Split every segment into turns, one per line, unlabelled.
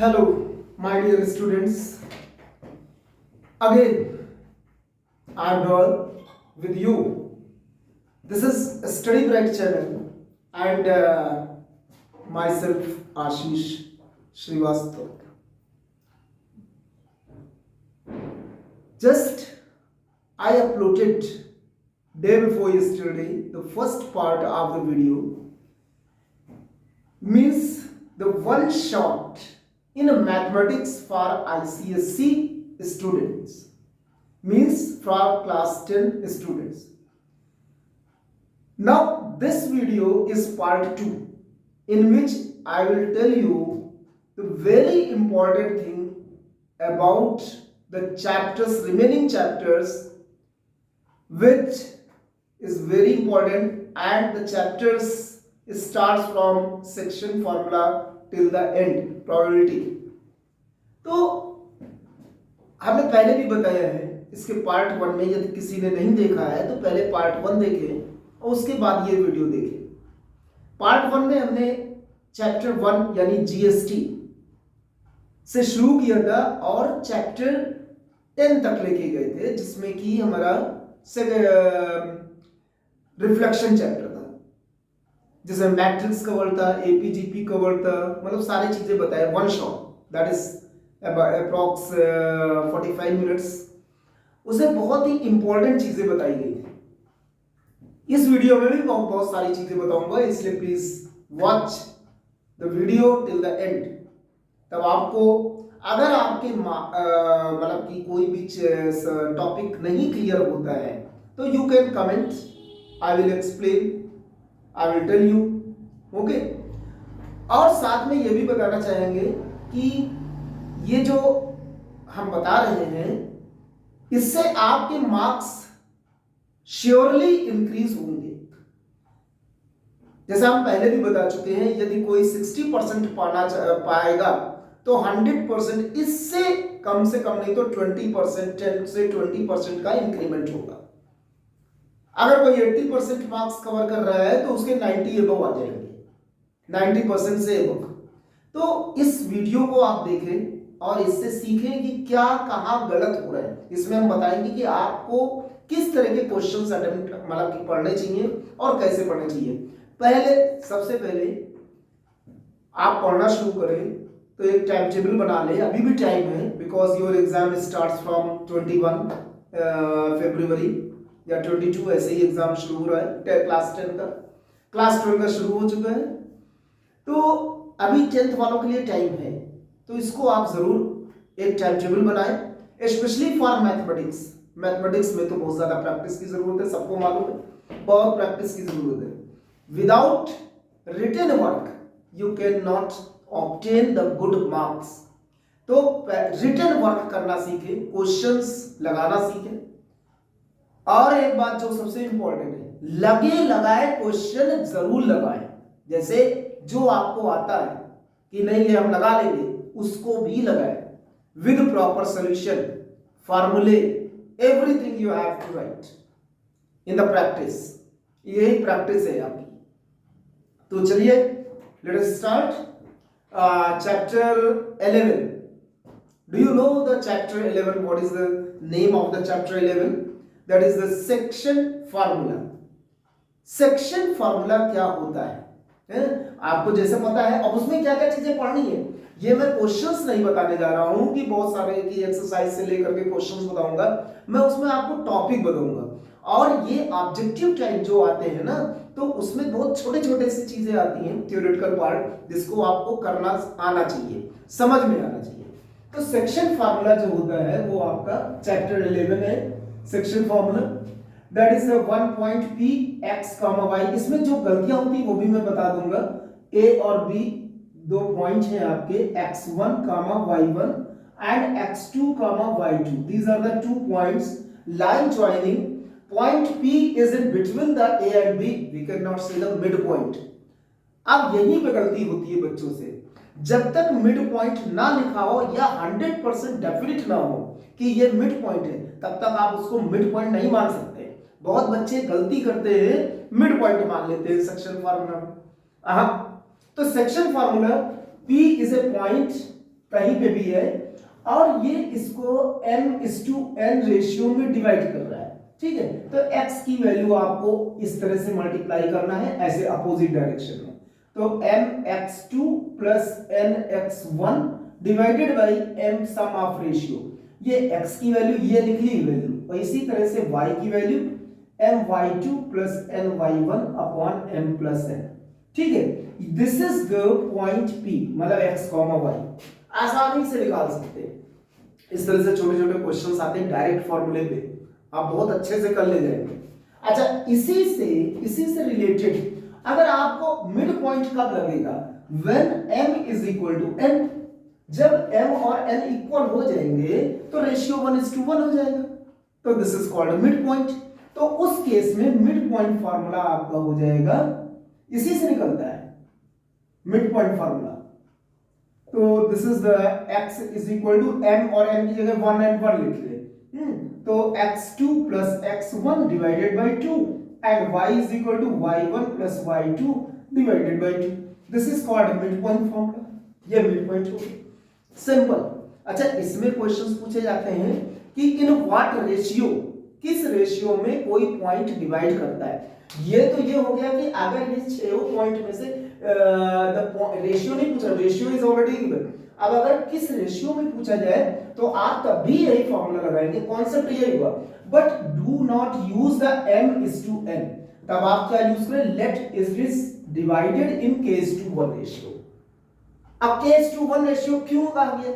Hello, my dear students. Again, I am here with you. This is Study Bright channel and myself Ashish Srivastav. Just I uploaded day before yesterday the first part of the video, means the one shot in a mathematics for ICSE students, means for class 10 students. Now this video is part 2, in which I will tell you the very important thing about the chapters, remaining chapters, which is very important, and the chapters starts from section formula till the end, probability. तो हमने पहले भी बताया है इसके part 1 में, यदि किसी ने नहीं देखा है तो पहले पार्ट 1 देखें और उसके बाद ये वीडियो देखें। पार्ट 1 में हमने चैप्टर 1 यानी जीएसटी से शुरू किया था और चैप्टर 10 तक लेके गए थे, जिसमें कि हमारा रिफ्लेक्शन चैप्टर था, जिसमें मैट्रिक्स कवर था, एपीजीपी कवर था, मतलब सारी चीजें बताए one shot, that is approx 45 minutes. उसे बहुत ही इंपॉर्टेंट चीजें बताई गई थी। इस वीडियो में भी बहुत सारी चीजें बताऊंगा, इसलिए please watch the video till the end. तब आपको, अगर आपके मतलब कि कोई भी टॉपिक नहीं क्लियर होता है तो you can comment, I will explain, I will tell you, okay. और साथ में ये भी बताना चाहेंगे कि ये जो हम बता रहे हैं इससे आपके मार्क्स श्योरली इंक्रीज होंगे। जैसा हम पहले भी बता चुके हैं, यदि कोई 60% पाएगा तो 100% इससे कम से कम नहीं तो 20%, 10 से 20% का इंक्रीमेंट होगा। अगर कोई 80% मार्क्स कवर कर रहा है तो उसके 90 एबव आ जाएंगे, 90% से एबव। तो इस वीडियो को आप देखें और इससे सीखें कि क्या कहाँ गलत हो रहा है। इसमें हम बताएंगे कि आपको किस तरह के क्वेश्चंस अटेम्प्ट मतलब कि पढ़ने चाहिए और कैसे पढ़ने चाहिए। सबसे पहले आप पढ़ना शुरू करें तो एक टाइम टेबल बना ले, अभी भी टाइम है, because your exam starts from 21 फरवरी या 22, ऐसे ही एग्जाम शुरू हो रहा है। क्लास 10 का, क्लास 12 का शुरू हो चुका है, तो अभी 10th वालों के लिए टाइम है। तो इसको आप जरूर एक टाइम टेबल बनाएं, स्पेशली फॉर मैथमेटिक्स। मैथमेटिक्स में तो बहुत ज्यादा प्रैक्टिस की जरूरत है, सबको मालूम है, बहुत प्रैक्टिस की जरूरत है। Without written work you can not obtain the good marks. तो रिटन वर्क करना सीखें, क्वेश्चंस लगाना सीखें। और एक बात जो सबसे इंपॉर्टेंट है, लगे लगाए क्वेश्चन जरूर लगाएं। जैसे जो आपको आता है कि नहीं ये हम लगा लेंगे, उसको भी लगाएं विद प्रॉपर सॉल्यूशन, फार्मूले, everything you have to write in the practice. यही प्रैक्टिस है आपकी। तो चलिए let us start chapter 11। Do you know the chapter 11? What is the name of the chapter 11? That is the section formula. Section formula क्या होता है आपको जैसे पता है। अब उसमें क्या क्या चीजें पढ़नी है, ये मैं क्वेश्चंस नहीं बताने जा रहा हूं कि बहुत सारे की एक्सरसाइज से लेकर के क्वेश्चंस बताऊंगा, मैं उसमें आपको टॉपिक बताऊंगा। और ये ऑब्जेक्टिव टाइप जो आते हैं ना, तो उसमें बहुत छोटे छोटे सी चीजें आती हैं, थ्योरेटिकल पार्ट, जिसको आपको करना आना चाहिए, समझ में आना चाहिए। तो सेक्शन फार्मूला जो होता है वो आपका चैप्टर 11 है, section formula. That is 1 point p x, y। इसमें जो गलतियां होती वो भी मैं बता दूंगा। a और b दो पॉइंट हैं आपके, x1, y1 and x2, y2। These are the 2 points line joining. Point p is in between the a and b, we cannot say the mid point। अब यहीं पे गलती होती है बच्चों से, जब तक मिड पॉइंट ना लिखा हो या 100% डेफिनेट ना हो कि ये मिड पॉइंट है, तब तक आप उसको मिड पॉइंट नहीं मान सकते। बहुत बच्चे गलती करते हैं, मिड पॉइंट मान लेते हैं सेक्शन फार्मूला में। तो section formula, P is a point कहीं पे भी है, और ये इसको m/n रेशियो में डिवाइड कर रहा है, ठीक है। तो x की वैल्यू आपको इस तरह से मल्टीप्लाई करना है, ऐसे अपोजिट डायरेक्शन में। तो mx2 plus nx1 divided by m sum of ratio, ये x की वैल्यू, ये लिख ली वैल्यू, और इसी तरह से y की value my2 plus ny1 upon m plus n, ठीक है। This is the point P, मतलब x, y आसानी से निकाल सकते हैं। इस तरह से छोटे छोटे क्वेश्चंस आते हैं डायरेक्ट फॉर्मूले पे, आप बहुत अच्छे से कर ले जाएंगे। अच्छा, इसी से रिलेटेड अगर आपको मिड पॉइंट कब लगेगा, when m is equal to n, जब m और n इक्वल हो जाएंगे तो रेशियो 1:1 हो जाएगा, तो this is called mid point. तो उस केस में मिड पॉइंट फार्मूला आपका हो जाएगा, इसी से निकलता है मिड पॉइंट फार्मूला। तो this is the x is equal to m, और m की जगह 1 and 1 लिख ले, तो x2 plus x1 divided by 2 and y is equal to y1 plus y2 divided by 2, this is called mid point formula. ये mid point हो गया, simple. अच्छा, इसमें क्वेश्चंस पूछे जाते हैं कि इन व्हाट रेशियो, किस रेशियो में कोई पॉइंट डिवाइड करता है। ये तो ये हो गया कि अगर ये 6 पॉइंट में से रेशियो नहीं पूछा, रेशियो इज ऑलरेडी गिवन। अब अगर किस रेशियो में पूछा जाए तो आप तब भी यही फॉर्मूला लगाएंगे, कॉन्सेप्ट यही हुआ, but do not use the m/n, तब आप क्या यूज करें, let is this divided in k/1 ratio. अब k/1 रेशियो क्यों आ गया,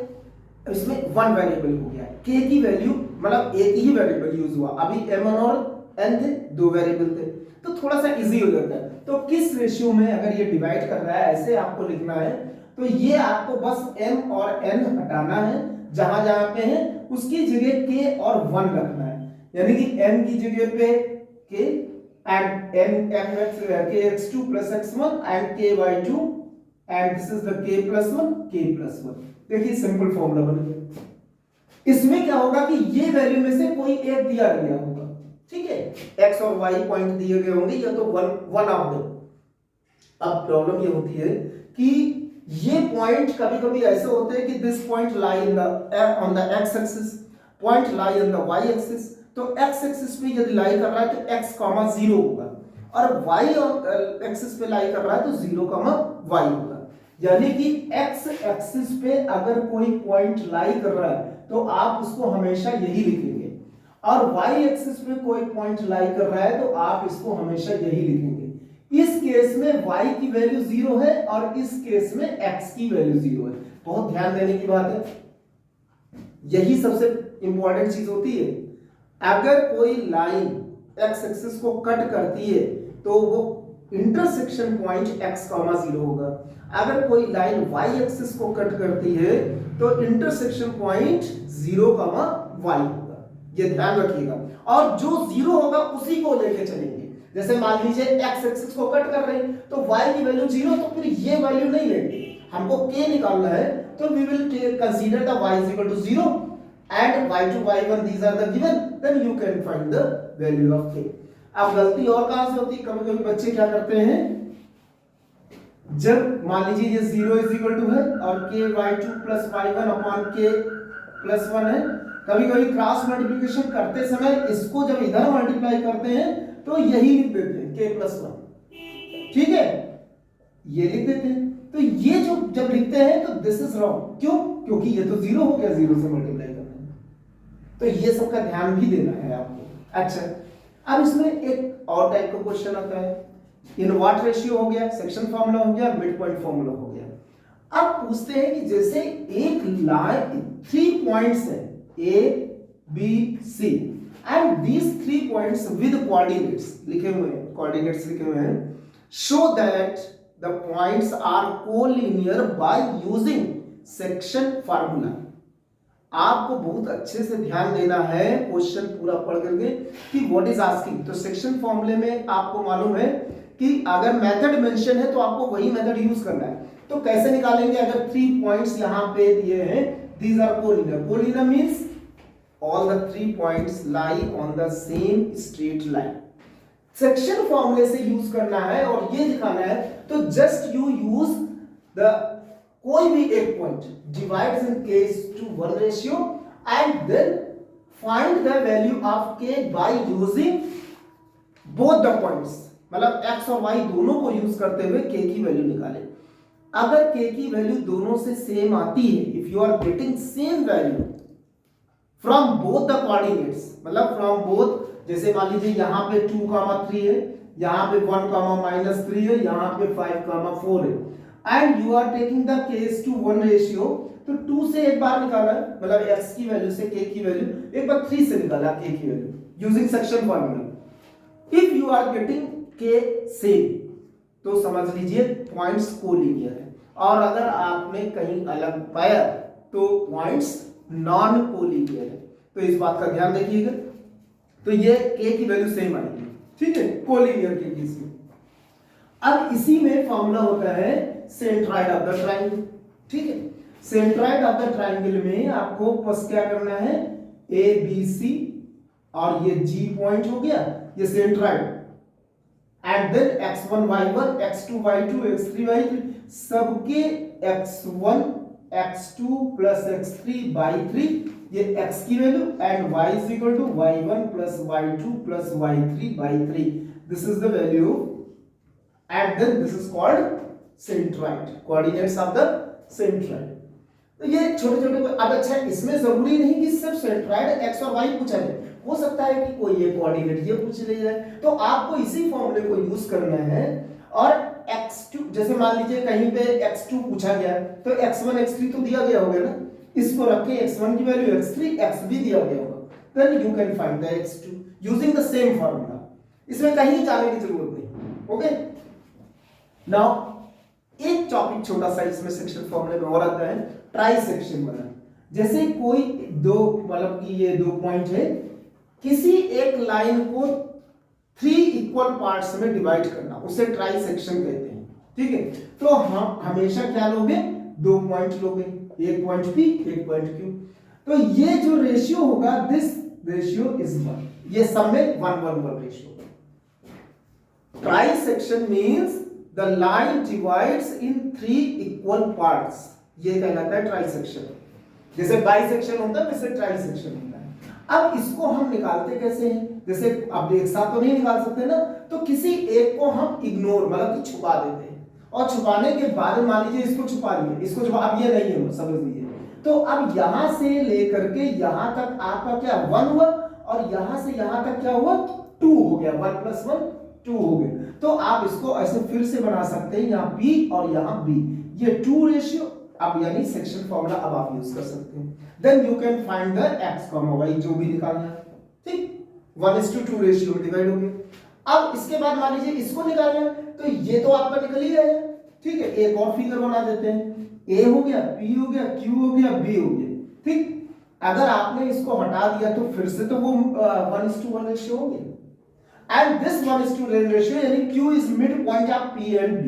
इसमें 1 वेरिएबल हो गया, k की वैल्यू मतलब एक ही वेरिएबल यूज हुआ, अभी m और n थे, 2 वेरिएबल थे, तो थोड़ा सा इजी हो जाता है। तो किस रेशियो में अगर ये डिवाइड कर रहा है, ऐसे आपको लिखना है, तो ये आपको बस m और n हटाना है, जहां जहां पे है उसकी जगह k और 1 रखना है, यानी कि m की जगह पे k and kx2 plus x1 and ky2 and this is the k plus 1। देखिए सिंपल फॉर्मूला बन गया। इसमें क्या होगा कि ये वैल्यू में से कोई एक दिया गया होगा, ठीक है, x और y पॉइंट दिए गए होंगे, या तो वन ऑफ देम। अब प्रॉब्लम ये होती है कि ये पॉइंट कभी कभी ऐसे होते हैं कि this point lie in the on the x axis, point lie in the y axis. तो x एक्सिस पे यदि लाई कर रहा है तो x, 0 होगा, और y एक्सिस पे लाई कर रहा है तो 0, y होगा। यानी कि x एक्सिस पे अगर कोई पॉइंट लाई कर रहा है तो आप उसको हमेशा यही लिखेंगे, और y एक्सिस पे कोई पॉइंट लाई कर रहा है तो आप इसको हमेशा यही लिखेंगे। इस केस में y की वैल्यू 0 है और इस केस में x की वैल्यू 0 है। बहुत ध्यान देने की बात है, यही सबसे इंपॉर्टेंट चीज होती है। अगर कोई लाइन x एक्सिस को कट करती है तो वो इंटरसेक्शन पॉइंट x, 0 होगा। अगर कोई लाइन y एक्सिस को कट करती है तो इंटरसेक्शन पॉइंट 0, y होगा, ये ध्यान रखिएगा। और जो 0 होगा उसी को लेके चलेंगे। जैसे मान लीजिए x एक्सिस को कट कर रहे हैं तो y की वैल्यू 0, तो फिर ये वैल्यू नहीं लेंगे, हमको k निकालना है, तो we will consider the y is equal to 0 and y2 y1 these are the given, then you can find the value of k। अब गलती और कहां से होती है, कभी कभी बच्चे क्या करते हैं, जब मान लीजिए ये 0 is equal to है और k y2 plus y1 upon k plus 1 है, कभी कभी क्रॉस मल्टीप्लिकेशन करते समय इसको जब इधर मल्टीप्लाई करते हैं तो यही लिख देते हैं k plus 1, ठीक है, ये लिख देते हैं। तो ये जो जब लिखते हैं तो दिस इज रॉन्ग, क्यों, क्योंकि ये तो 0 हो गया, 0 से मल्टीप्लाई करना है, तो ये सब का ध्यान भी देना है आपको। अच्छा, अब इसमें एक और टाइप का क्वेश्चन आता है, इन व्हाट रेशियो हो गया, सेक्शन फार्मूला हो गया, मिड पॉइंट फार्मूला हो गया। अब पूछते हैं कि जैसे एक लाइन 3 पॉइंट्स है A B C and these 3 points with coordinates लिखे हुए हैं, कोऑर्डिनेट्स लिखे हुए हैं, show that the points are collinear by using section formula. आपको बहुत अच्छे से ध्यान देना है क्वेश्चन पूरा पढ़ करके कि व्हाट इज आस्किंग। तो सेक्शन फॉर्मूले में आपको मालूम है कि अगर मेथड मेंशन है तो आपको वही मेथड यूज करना है। तो कैसे निकालेंगे, अगर 3 पॉइंट्स यहां पे दिए हैं, these are collinear, collinear means all the 3 points lie on the same straight line. Section फॉर्मूले से यूज करना है और ये दिखाना है, तो जस्ट यू यूज द कोई भी एक point divides in k to 1 ratio and then find the value of k by using both the points, मतलब x और y दोनों को यूज करते हुए k की वैल्यू निकालें। अगर k की वैल्यू दोनों से सेम आती है, if you are getting same value from both the coordinates, मतलब फ्रॉम बोथ, जैसे मान लीजिए यहाँ पे 2,3 है, यहाँ पे 1,-3 है, यहाँ पे 5,4 है and you are taking the case to 1 ratio, तो 2 से एक बार निकाला, मतलब x की वैल्यू से k की वैल्यू, एक बार 3 से निकाला k की value using section formula. If you are getting k same तो समझ लीजिए पॉइंट्स कोलिनियर है, और अगर आपने कहीं अलग पाया तो पॉइंट्स नॉन कोलिनियर है। तो इस बात का ध्यान रखिएगा। तो ये k की वैल्यू सेम आएगी, ठीक है, कोलिनियर के केस में। अब इसी में फॉर्मूला होता है सेंट्रॉइड ऑफ द ट्रायंगल, ठीक है। सेंट्रॉइड ऑफ द ट्रायंगल में आपको बस क्या करना है, ए बी सी और ये G पॉइंट हो गया, ये centroid, and then x1 y1 x2 y2 x3 y3 सबके x1 x2 plus x3 y3 ये x की value and y is equal to y1 plus y2 plus y3 y3, this is the value and then this is called centroid, coordinates of the centroid. तो ये छोटे छोटे, अब अच्छा इसमें जरूरी नहीं कि सिर्फ सेंट्रॉइड x और y पूछा जाए, हो सकता है कि कोई ये कोऑर्डिनेट ये पूछ लिया जाए, तो आपको इसी फॉर्मूले को यूज करना है। और x2 जैसे मान लीजिए कहीं पे x2 पूछा गया तो x1 x3 तो दिया गया होगा ना, इसको रख के x1 की वैल्यू x3 x भी दिया गया होगा, then you can find the x2 using the same formula, इसमें कहीं जाने की जरूरत नहीं। ओके, नाउ एक टॉपिक छोटा सा इसमें सेक्शन फॉर्मूले में और आता है, ट्राई सेक्शन वाला। जैसे कोई दो, मतलब कि ये दो पॉइंट है, किसी एक लाइन को 3 इक्वल पार्ट्स में डिवाइड करना, उसे ट्राई सेक्शन कहते हैं, ठीक है। तो हम हमेशा क्या लोगे, 2 पॉइंट लोगे, एक पॉइंट P एक पॉइंट Q, तो ये जो रेशियो होगा, दिस रेशियो इज 1, ये सब में 1:1 ratio. Try section means the line divides in 3 equal parts, ये कहलाता है ट्राई सेक्शन। जैसे बाई सेक्शन होता है वैसे ट्राई सेक्शन होता है। अब इसको हम निकालते कैसे हैं, जैसे अब एक साथ तो नहीं निकाल सकते ना, तो किसी एक को हम इग्नोर, मतलब कि छुपा देते हैं, और छुपाने के बाद मान लीजिए इसको छुपा लिए, इसको छुपा, अब ये नहीं है, समझ लीजिए। तो अब यहां से लेकर के यहां तक आपका क्या 1 हुआ, और यहां से यहां तक क्या हुआ 2 हो गया, 1 + 1 2 हो गया। तो आप इसको ऐसे फिर से बना सकते हैं, यहाँ P और यहाँ B, ये 2 रेशियो, अब यानी सेक्शन फॉर्मूला अब आप यूज कर सकते हैं। Then you can find the x, y जो भी निकालना है, ठीक, 1:2 रेशियो में डिवाइड हो गया। अब इसके बाद मान लीजिए इसको निकालना है, तो ये तो आपका निकल ही गया, ठीक है। एक और फिगर बना देते हैं, A हो गया, P हो गया, Q हो गया, B हो गया, ठीक। अगर आपने इसको हटा दिया तो फिर से तो वो 1:1 रेशियो हो गया, एंड दिस 1:1 रेशियो यानी Q is mid point of P and B।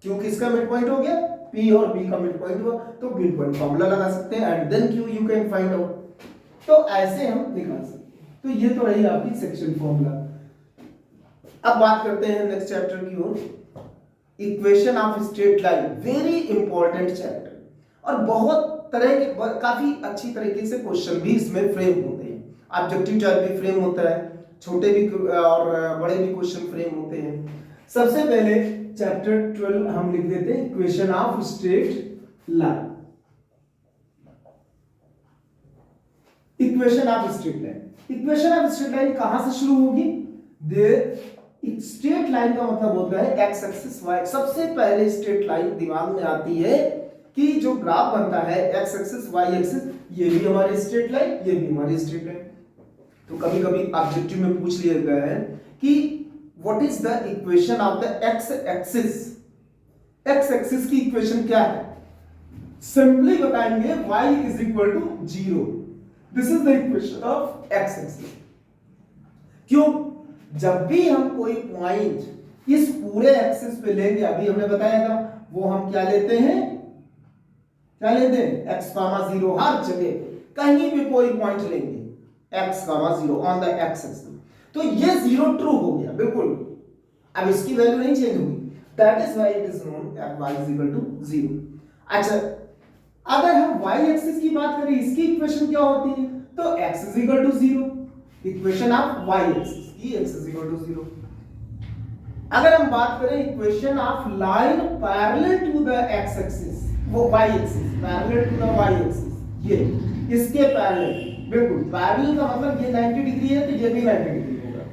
Q किसका मिड पॉइंट हो गया, P और B का मिड पॉइंट हुआ, तो मिड पॉइंट फार्मूला लगा सकते हैं, and then Q you can find out. तो ऐसे हम निकाल सकते हैं। तो ये तो रही आपकी सेक्शन फार्मूला। अब बात करते हैं नेक्स्ट चैप्टर की ओर, equation of straight line, very important chapter, और बहुत तरह के काफी अच्छी तरीके से क्वेश्चन भी इसमें फ्रेम होते हैं। ऑब्जेक्टिव टाइप भी फ्रेम होता है, छोटे भी और बड़े भी क्वेश्चन फ्रेम होते हैं। सबसे पहले चैप्टर 12 हम लिख देते हैं, equation of straight line. Equation of straight line, equation of straight line कहां से शुरू होगी, स्ट्रेट लाइन का मतलब होता है एक्स एक्सिस वाई। सबसे पहले स्ट्रेट लाइन दिमाग में आती है कि जो ग्राफ बनता है एक्स एक्सिस वाई एक्सिस, ये भी हमारी स्ट्रेट लाइन, ये भी हमारी स्ट्रेट लाइन। तो कभी कभी ऑब्जेक्टिव में पूछ लिया गया है कि what is the equation of the x axis, x axis की इक्वेशन क्या है, सिंपली बताएंगे y is equal to 0, this is the equation of x axis. क्यों, जब भी हम कोई पॉइंट इस पूरे एक्सिस पे लेंगे, अभी हमने बताया था, वो हम क्या लेते हैं, क्या लेते हैं, x, 0, हर जगह कहीं भी कोई पॉइंट लेंगे x, 0 on the x axis, तो ये 0 ट्रू हो गया बिल्कुल, अब इसकी वैल्यू नहीं चेंज होगी, that is why it is known y is equal to 0। अच्छा, अगर हम y एक्सिस की बात करें, इसकी इक्वेशन क्या होती है? तो x is equal to 0, equation of y axis की x इज इक्वल टू 0। अगर हम बात करें equation of line parallel to the x axis, वो y axis parallel to the y axis, ये इसके पैरेलल, बिल्कुल पैरेलल का मतलब ये 90 डिग्री है तो ये भी 90 डिग्री होगा।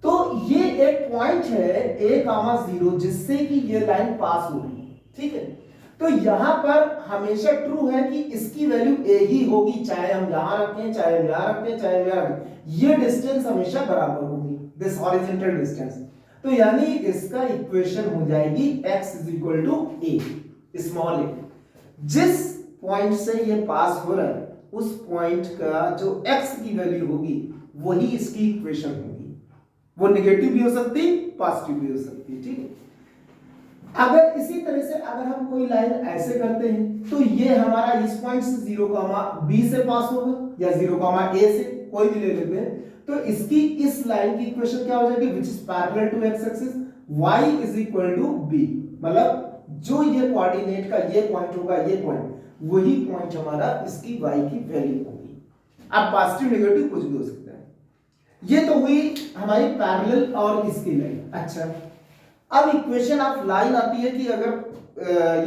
तो ये एक पॉइंट है a,0 जिससे कि ये लाइन पास हो रही है, ठीक है। तो यहां पर हमेशा ट्रू है कि इसकी वैल्यू a ही होगी, चाहे हम यहां रखें, चाहे हम यहां रखें, चाहे हम यहां रखें, ये डिस्टेंस हमेशा बराबर होगी, दिस हॉरिजॉन्टल डिस्टेंस। तो यानी इसका इक्वेशन हो जाएगी x is equal to a, small a। जिस पॉइंट से ये पास हो रहा है उस पॉइंट का जो x की वैल्यू होगी वही इसकी इक्वेशन होगी। वो नेगेटिव भी हो सकती, पॉजिटिव भी हो सकती है, ठीक है। अगर इसी तरह से अगर हम कोई लाइन ऐसे करते हैं तो ये हमारा इस पॉइंट से 0,b से पास होगा या 0,a से, कोई भी ले लेते हैं। तो इसकी इस लाइन की इक्वेशन क्या हो जाएगी, which is parallel to x axis, y is equal to b, मतलब जो ये कोऑर्डिनेट का ये पॉइंट होगा, ये पॉइंट, वही पॉइंट हमारा इसकी y की वैल्यू होगी। अब पॉजिटिव नेगेटिव कुछ भी हो सकता है। ये तो हुई हमारी पैरेलल और इसकी लाइन। अच्छा, अब इक्वेशन ऑफ लाइन आती है कि अगर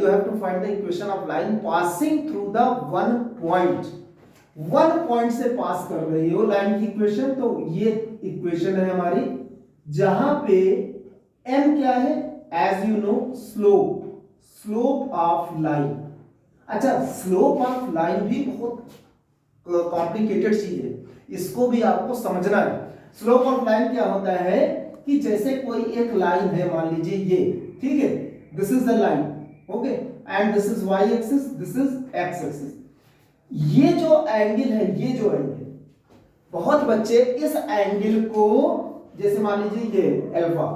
you have to find the equation of line passing through the one point से पास कर रही है वो लाइन की इक्वेशन। तो ये इक्वेशन है हमारी जहां पे m क्या है, as you know slope of line. अच्छा, स्लोप ऑफ लाइन भी बहुत कॉम्प्लिकेटेड चीज है, इसको भी आपको समझना है। स्लोप ऑफ लाइन क्या होता है कि जैसे कोई एक लाइन है, मान लीजिए ये, ठीक है, this is the line, okay, and this is y axis, this is x axis. ये जो एंगल है, ये जो एंगल, बहुत बच्चे इस एंगल को, जैसे मान लीजिए ये अल्फा,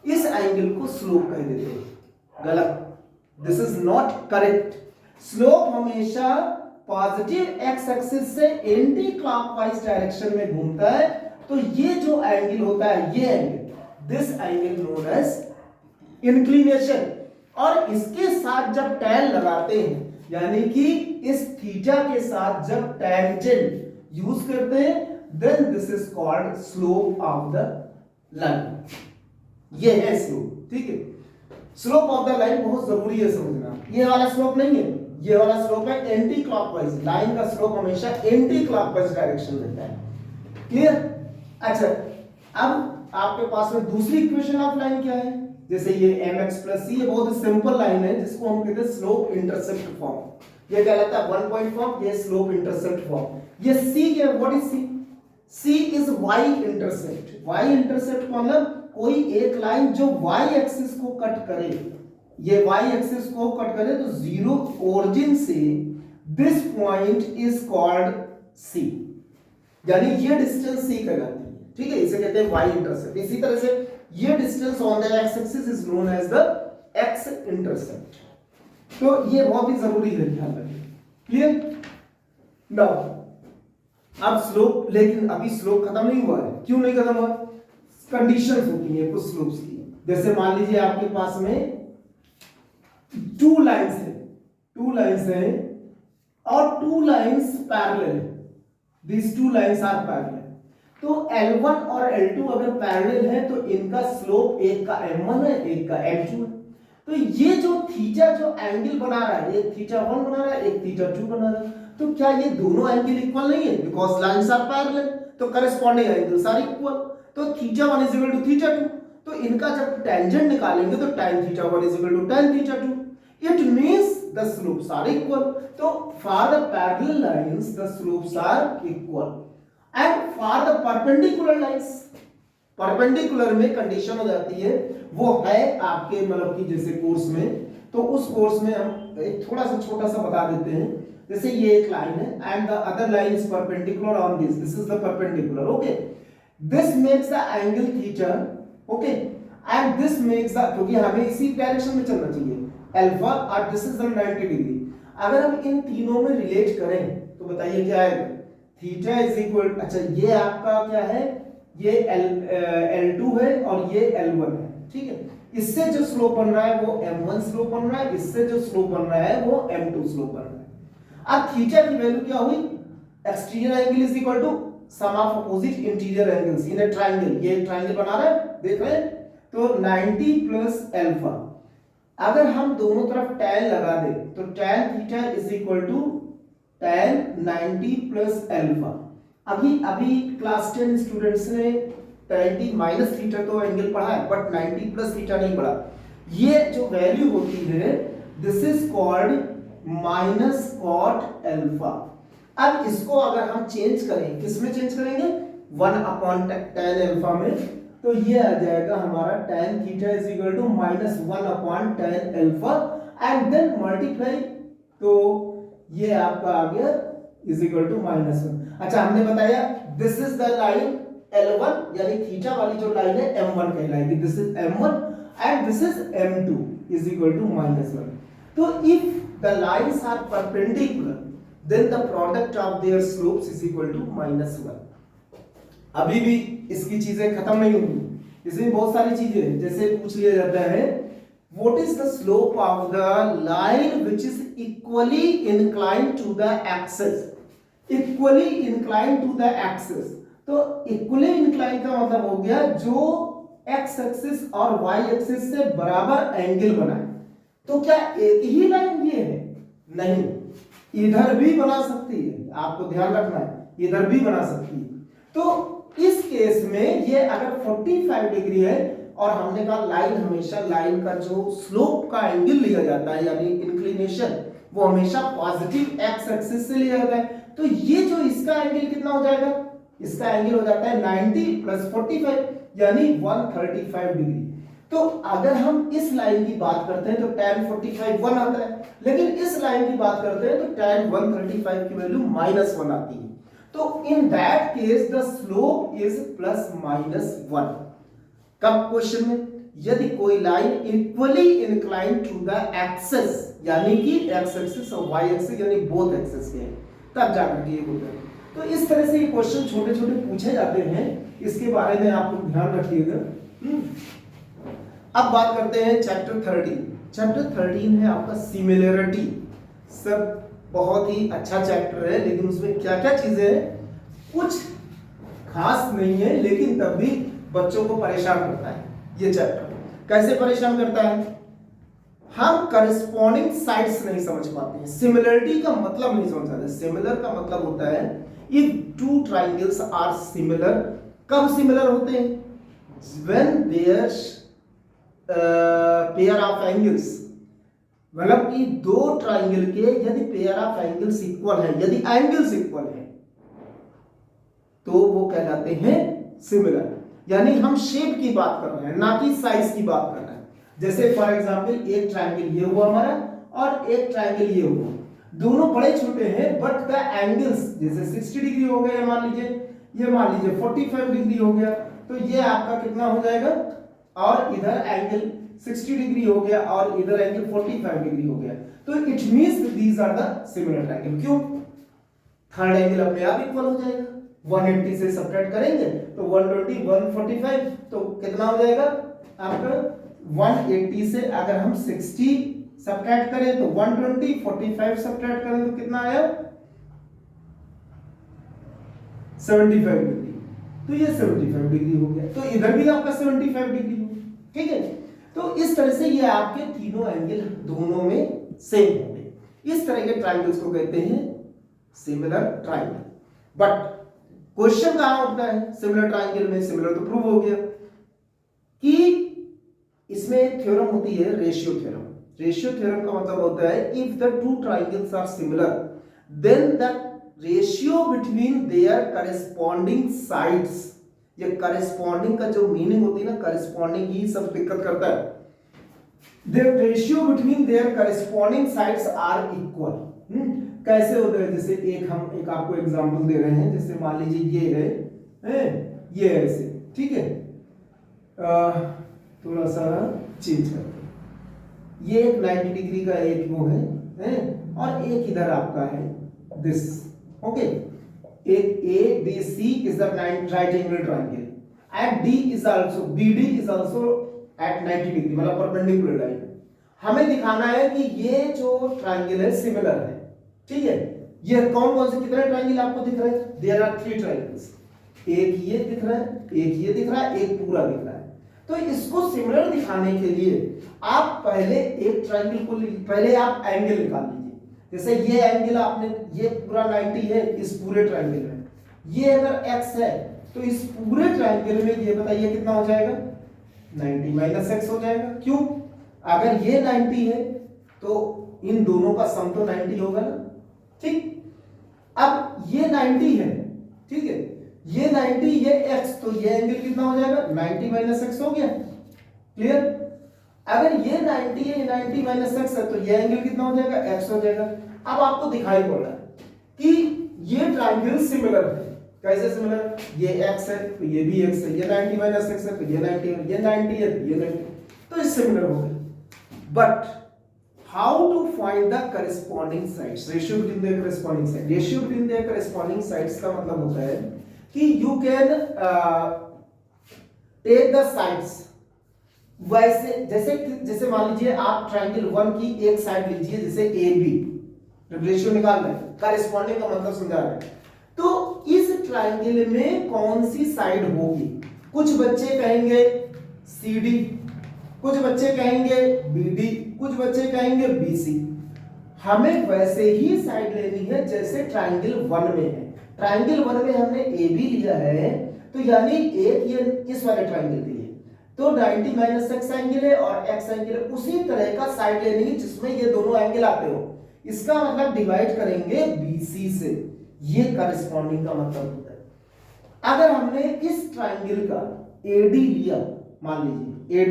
इस एंगल को स्लोप कह देते हैं, गलत, this is not correct. Slope हमेशा पॉजिटिव x एक्सिस से एंटी क्लॉकवाइज डायरेक्शन में घूमता है। तो ये जो एंगल होता है, ये angle, this angle known as inclination, और इसके साथ जब टैन लगाते हैं, यानी कि इस थीटा के साथ जब टैंजेंट यूज करते हैं, then this is called slope of the line. ये है स्लोप, ठीक है। स्लोप ऑफ द लाइन बहुत जरूरी है समझना। ये वाला स्लोप नहीं है, ये वाला स्लोप है एंटी क्लॉकवाइज। लाइन का स्लोप हमेशा एंटी क्लॉकवाइज डायरेक्शन में रहता है, क्लियर। अच्छा, अब आपके पास में दूसरी इक्वेशन ऑफ लाइन क्या है, जैसे ये mx प्लस c, ये बहुत सिंपल लाइन है जिसको हम कहते हैं स्लोप इंटरसेप्ट फॉर्म। ये कहलाता है वन पॉइंट फॉर्म, ये स्लोप इंटरसेप्ट फॉर्म। ये c क्या है, what is c? c is y intercept. y intercept मतलब कोई एक लाइन जो y एक्सिस को कट करे, ये y एक्सिस को कट करे, तो जीरो ओरिजिन से this point is called c, यानी ये डिस्टेंस c कहलाती है, ठीक है, इसे कहते हैं y इंटरसेप्ट। इसी तरह से ये distance on the x axis is known as the x intercept. तो ये बहुत ही जरूरी है, ध्यान रखिए, क्लियर। नाउ अब स्लोप, लेकिन अभी स्लोप खत्म नहीं हुआ है। क्यों नहीं खत्म हुआ? कंडीशंस होती हैं कुछ स्लोप्स की। जैसे मान लीजिए आपके पास में टू लाइंस है और टू लाइंस पैरेलल है, these two lines are parallel। तो L1 और L2 अगर पैरेलल है तो इनका स्लोप एक का M1 है, एक का M2 है। तो ये जो थीटा जो एंगल बना रहा है, एक थीटा 1 बना रहा है, एक थीटा 2 बना रहा है, तो क्या ये दोनों एंगल इक्वल नहीं है? बिकॉज लाइंस आर पैरेलल, तो करस्पॉन्डिंग एंगल्स आर इक्वल। तो theta 1 is equal to theta 2, तो इनका जब टेंजेंट निकालेंगे तो tan theta 1 is equal to tan theta 2, it means the slopes are equal। तो for the parallel lines the slopes are equal, and for the perpendicular lines, perpendicular में condition हो जाती है, वो है आपके मतलब कि जैसे कोर्स में, तो उस कोर्स में हम एक थोड़ा सा छोटा सा बता देते हैं। जैसे ये एक लाइन है and the other line is perpendicular on this is the perpendicular, okay, this makes the angle theta, okay, and this makes the, क्योंकि हमें इसी डायरेक्शन में चलना चाहिए, अल्फा, और दिस इज 90 डिग्री। अगर हम इन तीनों में रिलेट करें तो बताइए क्या आएगा? थीटा इज इक्वल, अच्छा ये आपका क्या है, ये L2 है और ये L1 है, ठीक है। इससे जो स्लोप बन रहा है वो m1 स्लोप बन रहा है, इससे जो स्लोप बन रहा है वो m2 स्लोप बन रहा है। अब थीटा की वैल्यू क्या हुई, exterior angle is equal to sum of opposite interior angles in a triangle. ये ट्रायंगल बना रहा है, देख रहे हैं, तो 90 प्लस अल्फा। अगर हम दोनों तरफ tan लगा दे तो tan theta is equal to tan 90 plus alpha. अभी क्लास 10 स्टूडेंट्स ने 90 माइनस थीटा तो एंगल पढ़ा है, बट 90 प्लस थीटा नहीं पढ़ा। ये जो वैल्यू होती है this is called minus cot alpha. अब इसको अगर हम चेंज करें, किस में चेंज करेंगे, 1 अपॉन tan अल्फा में, तो ये आ जाएगा हमारा tan theta is equal to minus 1 upon tan alpha and then multiply, तो ये आपका आ गया इज इक्वल टू माइनस 1। अच्छा, हमने बताया this is the line L1 यानी थीटा वाली जो लाइन है M1 कहलाएगी, this is M1 and this is M2 is equal to minus 1। तो if the lines are perpendicular then the product of their slopes is equal to minus 1। अभी भी इसकी चीजें खत्म नहीं हुई, इसमें बहुत सारी चीजें हैं। जैसे पूछ लिया जाता है what is the slope of the line which is equally inclined to the axis, equally inclined to the axis। तो equally inclined का मतलब हो गया जो x एक्सिस और y एक्सिस से बराबर एंगल बनाए। तो क्या एक ही लाइन ये है, नहीं, इधर भी बना सकती है, आपको ध्यान रखना है, इधर भी बना सकती है। तो इस केस में ये अगर 45 डिग्री है और हमने कहा लाइन हमेशा, लाइन का जो स्लोप का एंगल लिया जाता है यानी इंक्लिनेशन, वो हमेशा पॉजिटिव एक्स एक्सिस से लिया जाता है। तो ये जो इसका एंगल कितना हो जाएगा, इसका एंगल हो जाता है 90 प्लस 45 यानी 135 डिग्री। तो अगर हम इस लाइन की बात करते हैं तो tan 45 1 आता है, लेकिन इस लाइन की बात करते हैं तो tan 135 की वैल्यू माइनस 1 आती है। तो in that case the slope is plus minus 1। कब क्वेश्चन में, यदि कोई लाइन equally inclined to the axis यानी कि x एक्सिस और y एक्सिस यानी बोथ एक्सिस के हैं, तब जाकर के ये होता है। तो इस तरह से ये क्वेश्चन छोटे छोटे पूछे जाते हैं, इसके बारे में आप लोग ध्यान रखिएगा। अब बात करते हैं चैप्टर 13। चैप्टर 13 है आपका सिमिलरिटी। सब बहुत ही अच्छा चैप्टर है, लेकिन उसमें क्या क्या चीजें हैं कुछ खास नहीं है, लेकिन तब भी बच्चों को परेशान करता है ये चैप्टर। कैसे परेशान करता है, हम करस्पॉन्डिंग साइड्स नहीं समझ पाते हैं, सिमिलरिटी का मतलब नहीं समझ पाते। सिमिलर का मतलब होता है if two triangles are similar. कब सिमिलर होते हैं, when there pair of angles, मतलब कि दो ट्राइंगल के यदि पेयर ऑफ एंगल्स इक्वल है, यदि एंगल्स इक्वल है तो वो कहलाते हैं सिमिलर। यानी हम शेप की बात कर रहे हैं ना कि साइज की बात कर रहे हैं। जैसे फॉर एग्जांपल एक ट्राइंगल ये हुआ हमारा और एक ट्राइंगल ये हुआ, दोनों बड़े छोटे हैं बट द एंगल्स जैसे 60 डिग्री हो गया, मान लीजिए ये मान लीजिए 45 डिग्री हो गया, तो ये आपका कितना हो जाएगा, और इधर एंगल 60 डिग्री हो गया और इधर एंगल 45 डिग्री हो गया। तो it means these are the similar triangle. क्यों, थर्ड एंगल अपने आप इक्वल हो जाएगा, 180 से सब्ट्रैक्ट करेंगे तो 120 145, तो कितना हो जाएगा आपका 180 से अगर हम 60 सब्ट्रैक्ट करें तो 120, 45 सब्ट्रैक्ट करें तो कितना आया 75 डिग्री। तो ये 75 डिग्री हो गया, तो इधर भी आपका 75 डिग्री हो गया, ठीक है। तो इस तरह से ये आपके तीनों एंगल दोनों में सेम होंगे। इस तरह के ट्रायंगल्स को कहते हैं सिमिलर ट्रायंगल। बट क्वेश्चन कहां उठता है सिमिलर ट्रायंगल में, सिमिलर तो प्रूव हो गया कि इसमें एक थ्योरम होती है रेशियो थ्योरम। रेशियो थ्योरम का मतलब होता है if the two triangles are similar then the ratio between their corresponding sides. ये करस्पॉन्डिंग का जो मीनिंग होती है ना, करस्पॉन्डिंग ही सब दिक्कत करता है। The ratio between their corresponding sides are equal. कैसे होता है, जैसे एक आपको एग्जांपल दे रहे हैं, जैसे मान लीजिए ये है ये ऐसे, ठीक है, थोड़ा सा चेंज करते हैं, ये एक 90 डिग्री का एक वो है और एक इधर आपका है दिस, ओके। एक ABC is the right angle triangle and D is also BD is also at 90 degree, मतलब परपेंडिकुलर लाइन। हमें दिखाना है कि ये जो ट्राइंगल है सिमिलर है, ठीक है। ये कौन कौन से कितने ट्राइंगल आपको दिख रहे हैं? देयर आर 3 ट्राइंगल्स, एक ये दिख रहा है, एक ये दिख रहा है, एक पूरा दिख रहा है। तो इसको सिमिलर दिखाने के लिए आप पहले एक ट्राइंगल को पहले आप एंगल निकाल लीजिए। जैसे ये एंगल आपने, ये पूरा 90 है इस पूरे ट्राइंगल में, ये अगर x है तो इस पूरे ट्राइंगल में ये बताइए कितना हो जाएगा? 90 माइनस x हो जाएगा। क्यों? अगर ये 90 है तो इन दोनों का सम तो 90 होगा ना, ठीक। अब ये 90 है, ठीक है, ये 90 ये x, तो ये एंगल कितना हो जाएगा? 90 माइनस x हो गया, क्लियर। अगर ये 90 है, 90 माइनस x है, तो ये एंगल कितना हो जाएगा? x हो जाएगा। अब आपको दिखाई पड़ रहा है कि ये ट्राइंगल सिमिलर है। कैसे सिमिलर? ये x है तो ये भी x है, ये 90 माइनस x है तो ये 90 है, ये 90 है तो ये 90, तो ये सिमिलर हो गए। But how to find the corresponding sides? Ratio between the corresponding side. Ratio between the corresponding sides का मतलब होता है कि you can take the sides, वैसे जैसे मान लीजिए आप ट्राइंगल 1 की एक साइड लीजिए, जैसे ए बी, रेशियो निकालना है, करेस्पॉन्डिंग का मतलब समझा रहे हैं। तो इस ट्राइंगल में कौन सी साइड होगी? कुछ बच्चे कहेंगे सी डी, कुछ बच्चे कहेंगे बी डी, कुछ बच्चे कहेंगे बी सी। हमें वैसे ही साइड लेनी है जैसे ट्राइंगल 1 में है। ट्राइंगल 1 में हमने ए बी लिया है, तो यानी एक ये इस वाले ट्राइंगल के लिए तो 90 माइनस एक्स एंगल है और एक्स एंगल है, उसी तरह का साइड लेनी है जिसमें ये दोनों एंगल आते हो। इसका मतलब डिवाइड करेंगे बीसी से, ये करेस्पॉन्डिंग का मतलब होता है। अगर हमने इस ट्राइंगल का एडी लिया, मान लीजिए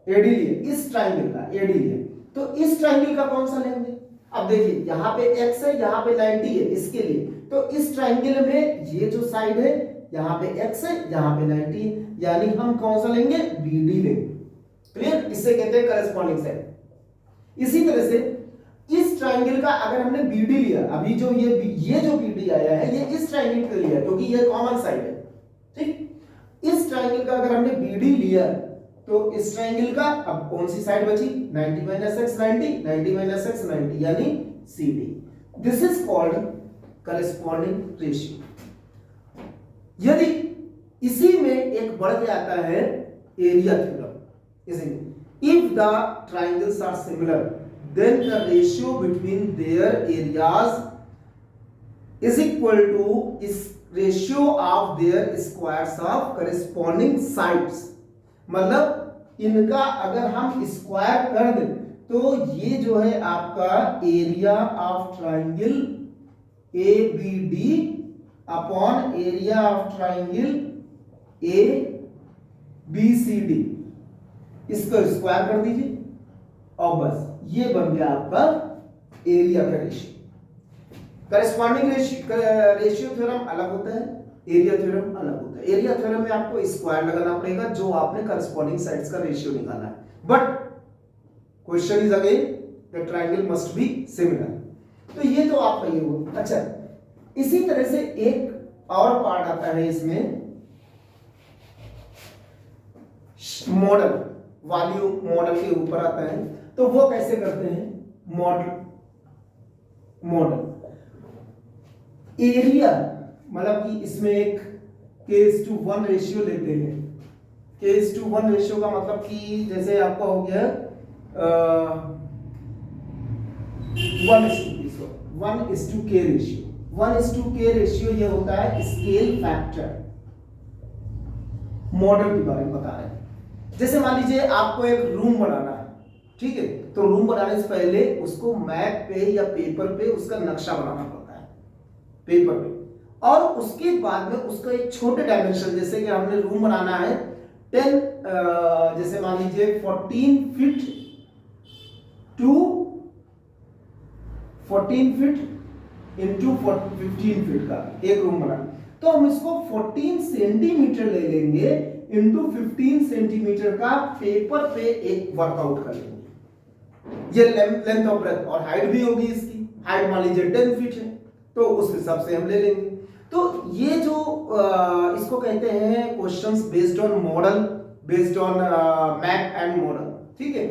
एडी लिए, इस ट्राइंगल का एडी लिए, तो इस ट्राइंगल का कौन सा लेंगे? अब देखिए यहाँ पे x है, यहाँ पे 90 है, इसके लिए तो इस ट्राइंगल में ये जो साइड है यहाँ पे x है, यहाँ पे 90 है, यानी हम कौन सा लेंगे? BD लेंगे, क्लियर। इसे कहते हैं करेस्पॉन्डिंग साइड। इसी तरह से इस ट्राइंगल का अगर हमने BD लिया, अभी जो ये जो BD आया है ये इस ट्राइंगल के लिए क्योंकि ये कॉमन साइड है, ठीक। इस ट्राइंगल का अगर हमने BD लिया तो इस ट्राइंगल का अब कौन सी साइड बची? 90 माइनस एक्स 90, 90 माइनस एक्स 90, यानी CD। This is called corresponding ratio. यदि इसी में एक बढ़ के आता है area theorem. If the triangles are similar then the ratio between their areas is equal to is ratio of their squares of corresponding sides। मतलब इनका अगर हम स्क्वायर कर दें तो ये जो है आपका area of triangle A B D upon area of triangle A B C D, इसको स्क्वायर कर दीजिए और बस ये बन गया आपका एरिया का रेशियो। करेस्पॉन्डिंग रेशियो थ्योरम अलग होता है, एरिया थ्योरम अलग होता है। एरिया थ्योरम में आपको स्क्वायर लगाना पड़ेगा जो आपने करेस्पॉन्डिंग साइड्स का रेशियो निकाला है, but question is again the triangle must be similar. तो ये तो आपका ये हुआ। अच्छा, इसी तरह से एक और पार्ट आता है इसमें, मॉडल, वॉल्यूम मॉडल के ऊपर आता है। तो वो कैसे करते हैं? मॉडल एरिया, मतलब कि इसमें एक k:1 रेशियो लेते हैं। k:1 रेशियो का मतलब कि जैसे आपका हो गया 1:k रेशियो। 1:k रेशियो ये होता है स्केल फैक्टर। मॉडल के बारे में बता रहे हैं। जैसे मान लीजिए आपको एक रूम बनाना है, ठीक है, तो रूम बनाने से पहले उसको मैप पे या पेपर पे उसका नक्शा बनाना पड़ता है, पेपर पे, और उसके बाद में उसका एक छोटे डायमेंशन, जैसे कि हमने रूम बनाना है 10 जैसे मान लीजिए 14 feet to 14 feet into 15 feet का एक रूम बनाना, तो हम इसको 14 सेंटीमीटर ले लेंगे इंटू 15 सेंटीमीटर का पेपर पे एक वर्कआउट कर लेंगे। ये लेंथ ऑफ ब्रेथ और हाइट भी होगी, इसकी हाइट मान लीजिए 10 फीट है, तो उस हिसाब से हम ले लेंगे। तो ये जो इसको कहते हैं questions based on model, based on map and model. ठीक है,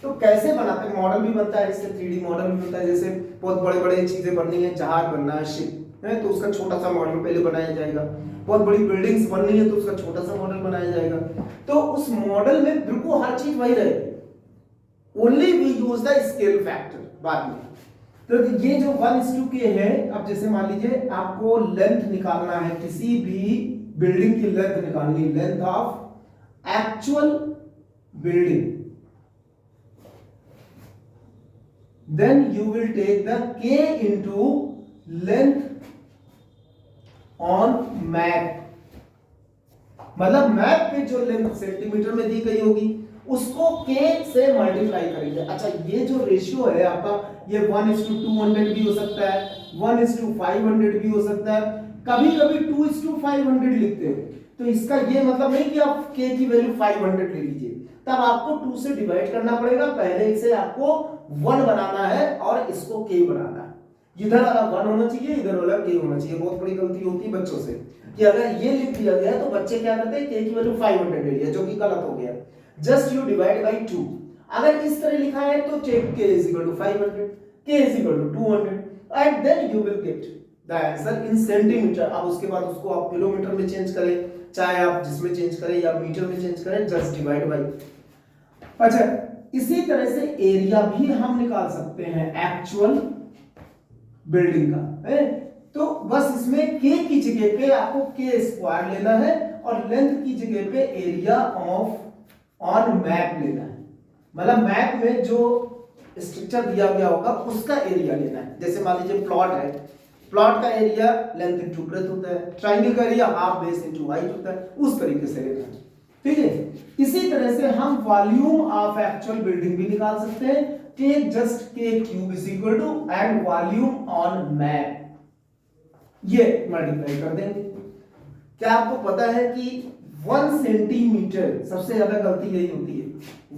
तो कैसे बनाते हैं, मॉडल भी बनता है इससे, 3D मॉडल भी बनता है। जैसे बहुत बड़े बड़े चीजें बननी है, जहाज बनना है, शिप है, तो उसका छोटा सा मॉडल पहले बनाया जाएगा। बहुत बड़ी बिल्डिंग्स बननी है तो उसका छोटा सा मॉडल बनाया जाएगा। तो उस मॉडल में बिल्कुल हर चीज वही रहेगी, only we use the scale factor बाद में। तो ये जो 1:2 के है, अब जैसे मान लीजिए आपको लेंथ निकालना है, किसी भी बिल्डिंग की लेंथ निकालनी, length of actual building, then you will take the k into length on map। मतलब मैप पे जो लेंथ सेंटीमीटर में दी गई होगी उसको k से मल्टीप्लाई करेंगे। अच्छा, ये जो रेशियो है आपका, ये 1:200 भी हो सकता है, 1:500 भी हो सकता है, कभी कभी 2:500 लिखते हैं। तो इसका ये मतलब नहीं कि आप k की वैल्यू 500 ले लीजिए, तब आपको 2 से डिवाइड करना पड़ेगा। पहले इसे आपको 1 बनाना है और इसको k बनाना है। इधर वाला 1 होना चाहिए, इधर वाला k होना चाहिए। बहुत बड़ी गलती होती है बच्चों से कि अगर ये लिख दिया गया तो बच्चे क्या करते हैं, k की वैल्यू 500 ले लिया, जो कि गलत हो गया। Just you divide by 2। अगर इस तरह लिखा है तो check k = 500, k = 200 and then you will get the answer in centimetre. अब उसके बाद उसको आप किलोमीटर में चेंज करें, चाहे आप जिसमें चेंज करें या मीटर में चेंज करें, जस्ट डिवाइड बाय। अच्छा, इसी तरह से एरिया भी हम निकाल सकते हैं एक्चुअल बिल्डिंग का है। तो बस इसमें k की जगह पे आपको k² लेना है और लेंथ की जगह पे एरिया ऑफ ऑन मैप लेना है। मतलब मैप में जो स्ट्रक्चर दिया गया होगा उसका एरिया लेना है। जैसे मान लीजिए प्लॉट है, प्लॉट का एरिया लेंथ इंटू ब्रेथ होता है, ट्राइंगल का area half base into height होता है, उस तरीके से लेना है। ठीक है, इसी तरह से हम वॉल्यूम ऑफ एक्चुअल बिल्डिंग भी निकाल सकते हैं। Take just k³ and volume on map, ये मल्टीप्लाई कर देंगे। क्या आपको पता है कि 1 सेंटीमीटर, सबसे ज्यादा गलती यही होती है,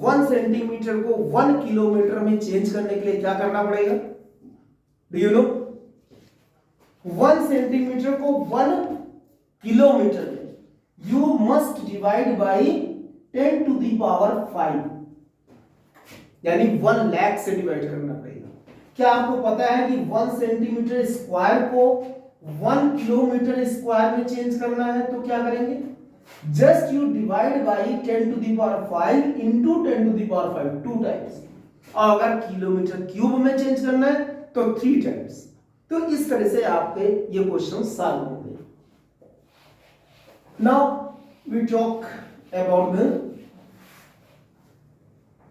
1 सेंटीमीटर को 1 किलोमीटर में चेंज करने के लिए क्या करना पड़ेगा? Do you no? 1 सेंटीमीटर को 1 किलोमीटर में यू मस्ट डिवाइड बाई 10⁵, यानी 1 लाख से डिवाइड करना पड़ेगा। क्या आपको पता है कि 1 सेंटीमीटर स्क्वायर को 1 किलोमीटर स्क्वायर में चेंज करना है तो क्या करेंगे? Just you divide by 10⁵ into 10⁵ 2 times, और अगर किलोमीटर क्यूब में चेंज करना है तो 3 टाइम्स। तो इस तरह से आपके ये क्वेश्चन सॉल्व होंगे। Now we talk about the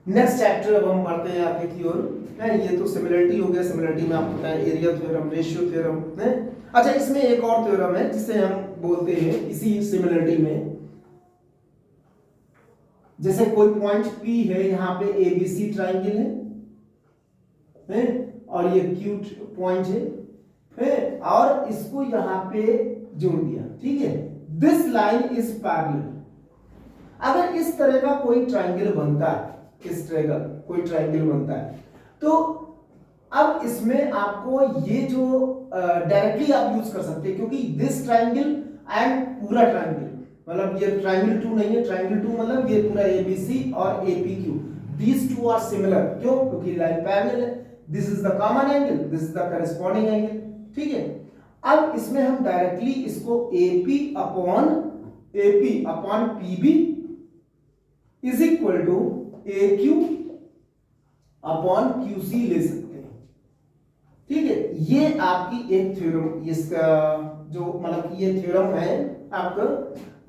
next chapter. अब हम बढ़ते हैं आगे की ओर। ये तो सिमिलरिटी हो गया, सिमिलरिटी में आपको पता है एरिया थ्योरम, रेशियो थ्योरम है। अच्छा, इसमें एक और थ्योरम है जिसे हम बोलते हैं इसी सिमिलरिटी में, जैसे कोई पॉइंट P है, यहाँ पे ABC ट्राइंगल है और ये Q पॉइंट है और इसको यहाँ पे जोड़ दिया। ठीक है, दिस लाइन इज पैरेलल। अगर इस तरह का कोई ट्राइंगल बनता है, इस तरह का कोई ट्राइंगल बनता है, तो अब इसमें आपको ये जो डायरेक्टली आप यूज कर सकते हैं, क्योंकि दिस ट्राइंगल एंड पूरा ट्राइंगल, मतलब ये ट्राइंगल 2 नहीं है, ट्राइंगल 2 मतलब ये पूरा ABC और APQ, these two are similar. क्यों? क्योंकि लाइन पैरेलल है। This is the common angle, this is the corresponding angle. ठीक है, अब इसमें हम डायरेक्टली इसको AP upon PB is equal to AQ upon QC ले सकते हैं। ठीक है, ये आपकी एक थ्योरम, इसका जो मतलब ये थ्योरम है आपका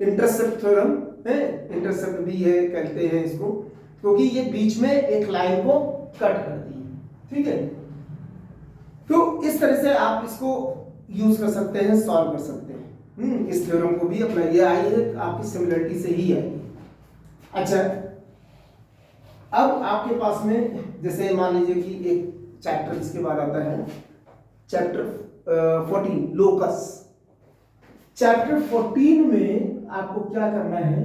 इंटरसेप्ट थ्योरम है, इंटरसेप्ट भी है कहते हैं इसको, क्योंकि ये बीच में एक लाइन को कट करती है। ठीक है, तो इस तरह से आप इसको यूज कर सकते हैं, सॉल्व कर सकते हैं। इस थ्योरम को भी अपना ये आई है आपकी सिमिलरिटी से ही है। अच्छा, अब आपके पास में जैसे मान लीजिए कि एक चैप्टर इसके बाद आता है, चैप्टर 14 लोकस। चैप्टर 14 में आपको क्या करना है,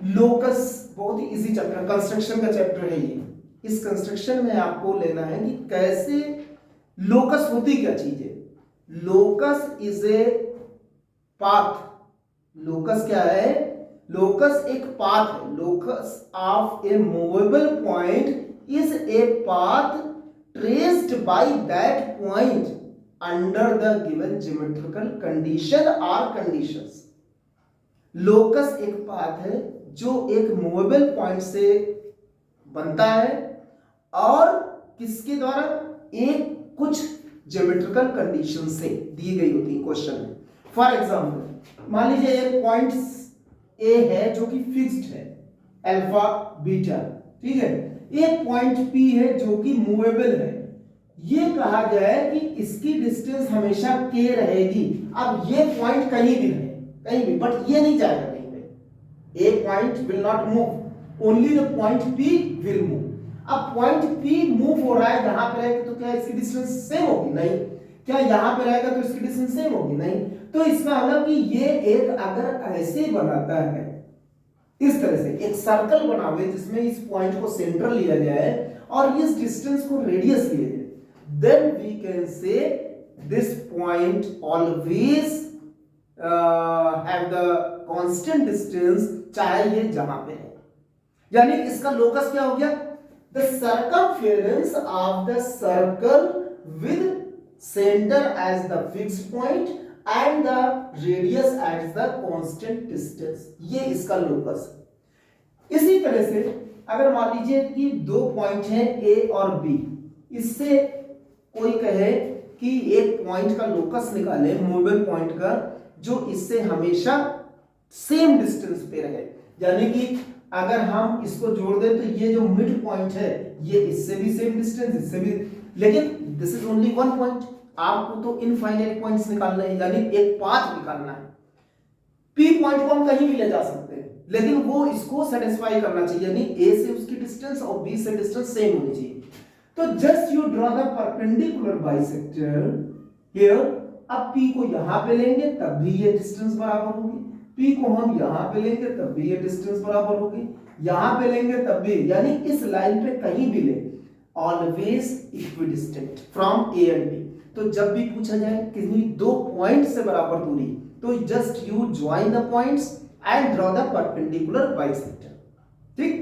लोकस बहुत ही इजी चैप्टर, कंस्ट्रक्शन का चैप्टर है ये। इस कंस्ट्रक्शन में आपको लेना है कि कैसे लोकस होती क्या चीज है। Locus is a path. Locus क्या है? लोकस एक पाथ है, locus of A movable point is a path traced by that point under the given geometrical condition और कंडीशंस। लोकस एक पाथ है जो एक मूवेबल पॉइंट से बनता है और किसके द्वारा, एक कुछ ज्योमेट्रिकल कंडीशन से दी गई होती है क्वेश्चन में। फॉर एग्जांपल मान लीजिए एक पॉइंट ए है जो कि फिक्स्ड है, अल्फा बीटा, ठीक है। एक पॉइंट पी है जो कि मूवेबल है। ये कहा जाए कि इसकी डिस्टेंस हमेशा के रहेगी। अब ये पॉइंट कहीं भी रहे, कहीं भी, बट ये नहीं जाएगा कहीं पे। A point will not move, only the point P will move. अब पॉइंट पी मूव हो रहा है, यहां पे रहेगा तो क्या इसकी डिस्टेंस सेम होगी? नहीं। क्या यहां पे रहेगा तो इसकी डिस्टेंस सेम होगी? नहीं। तो इसका मतलब कि ये एक अगर ऐसे बनाता है, इस तरह से एक सर्कल बना हुआ है जिसमें इस पॉइंट को सेंटर लिया जाए और इस डिस्टेंस को रेडियस लिया जाए, then we can say this point always have the constant distance, चाहे ये जहां पे है। यानी इसका लोकस क्या हो गया? The circumference of the circle with center as the fixed point and the radius as the constant distance, ये इसका लोकस है। इसी तरह से अगर मान लीजिए कि दो पॉइंट हैं A और B, इससे कोई कहे कि एक पॉइंट का लोकस निकाले, मूवेबल पॉइंट का, जो इससे हमेशा सेम डिस्टेंस पे रहे। यानी कि अगर हम इसको जोड़ दें तो ये जो मिड पॉइंट है ये इससे भी सेम डिस्टेंस, इससे भी, लेकिन this is only one point. आपको तो इनफाइनाइट पॉइंट्स निकालना है, यानी एक पाथ निकालना है। पी पॉइंट को हम कहीं भी ले जा सकते हैं, लेकिन वो इसको सेटिस्फाई करना चाहिए, यानी ए से उसकी डिस्टेंस और बी से डिस्टेंस सेम होनी चाहिए। तो just you draw the perpendicular bisector here. अब पी को यहां पे लेंगे तब भी ये डिस्टेंस बराबर होगी, पी को हम यहां पे लेंगे तब भी ये डिस्टेंस बराबर होगी, यहां पे लेंगे तब भी, यानी इस लाइन पे कहीं भी ले, always equidistant from A and B. तो जब भी पूछा जाए किसी दो पॉइंट से बराबर दूरी, तो just you join the points and draw the perpendicular bisector, ठीक।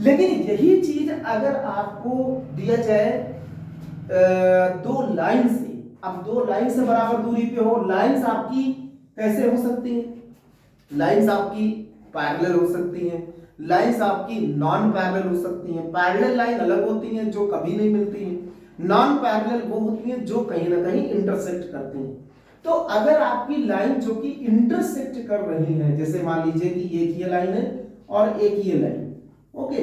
लेकिन यही चीज अगर आपको दिया जाए दो लाइन से, अब दो लाइन से बराबर दूरी पे हो, लाइंस आपकी कैसे हो सकती हैं? लाइंस आपकी पैरेलल हो सकती हैं, लाइंस आपकी नॉन पैरेलल हो सकती हैं। पैरेलल लाइन अलग होती हैं जो कभी नहीं मिलती हैं, नॉन पैरेलल वो होती हैं जो कहीं ना कहीं इंटरसेक्ट करती हैं। तो अगर आपकी लाइन जो कि इंटरसेक्ट कर रही है, जैसे मान लीजिए कि एक ये लाइन है और एक ये line, okay,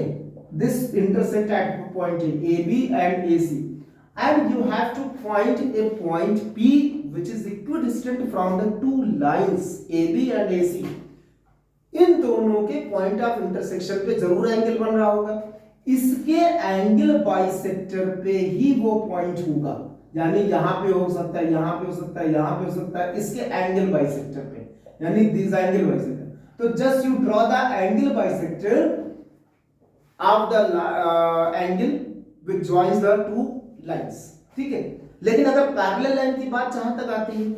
this intersect at point A B and A C, and you have to find a point P which is equidistant from the two lines AB and AC। इन दोनों के पॉइंट ऑफ इंटरसेक्शन पे जरूर angle बन रहा होगा, इसके angle bisector पे ही वो पॉइंट होगा। यानी यहां पे हो सकता है, यहां पे हो सकता है, यहां पे हो सकता है, इसके एंगल बाइसेक्टर पे, यानी दिस एंगल बाइसेक्टर। तो just you draw the angle bisector of the angle which joins the two lines, ठीक है। लेकिन अगर पैरेलल लाइन की बात जहां तक आती है,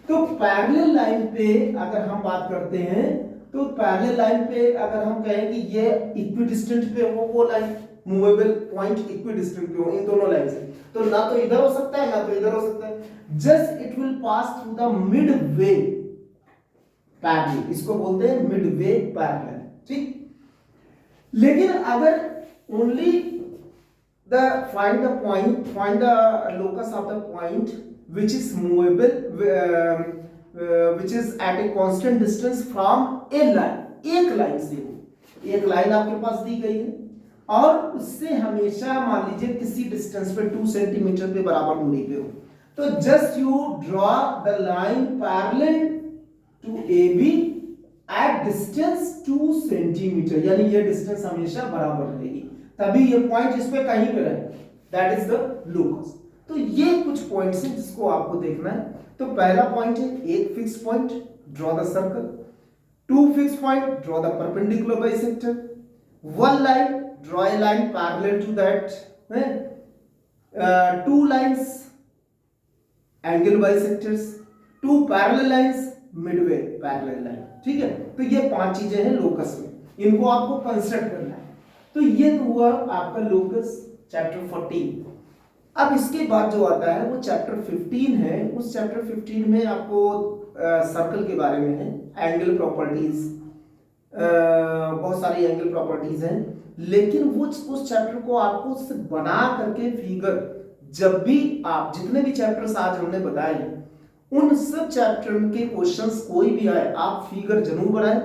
तो पैरेलल लाइन पे अगर हम बात करते हैं, तो पैरेलल लाइन पे अगर हम कहें कि ये इक्विडिस्टेंट पे हो, वो लाइन मूवेबल पॉइंट इक्विडिस्टेंट पे हो इन दोनों लाइन से, तो ना तो इधर हो सकता है ना तो इधर हो सकता है। Just it will pass through the mid way parallel, इसको बोलते हैं मिड वे पैरेलल, ठीक। लेकिन अगर only find the locus of the point which is movable, which is at a constant distance from a line, एक line से हो, एक लाइन आपके पास दी गई है और उससे हमेशा मान लीजिए किसी डिस्टेंस पे 2 सेंटीमीटर पे बराबर दूरी पे हो, तो just you draw the line parallel to AB at distance 2 centimetre, यानी ये डिस्टेंस हमेशा बराबर रहेगी, तभी ये पॉइंट इस पे कहीं पे रहे, दैट इज द लोकस। तो ये कुछ पॉइंट्स हैं जिसको आपको देखना है। तो पहला पॉइंट है एक fix point, draw the circle, two fix point, draw the perpendicular bisector, one line, draw a line parallel to that, two lines, angle bisectors, two parallel lines, midway parallel line. ठीक है, तो ये 5 चीजें हैं locus में, इनको आपको construct करना है। तो ये तो हुआ आपका लोकस चैप्टर 14। अब इसके बाद जो आता है वो चैप्टर 15 है। उस चैप्टर 15 में आपको सर्कल के बारे में है, एंगल प्रॉपर्टीज, बहुत सारी एंगल प्रॉपर्टीज हैं, लेकिन वो उस चैप्टर को आपको बना करके फिगर, जब भी आप जितने भी चैप्टर्स आज हमने बताए उन सब चैप्टर के क्वेश्चंस कोई भी आए आप फिगर जरूर बनाएं।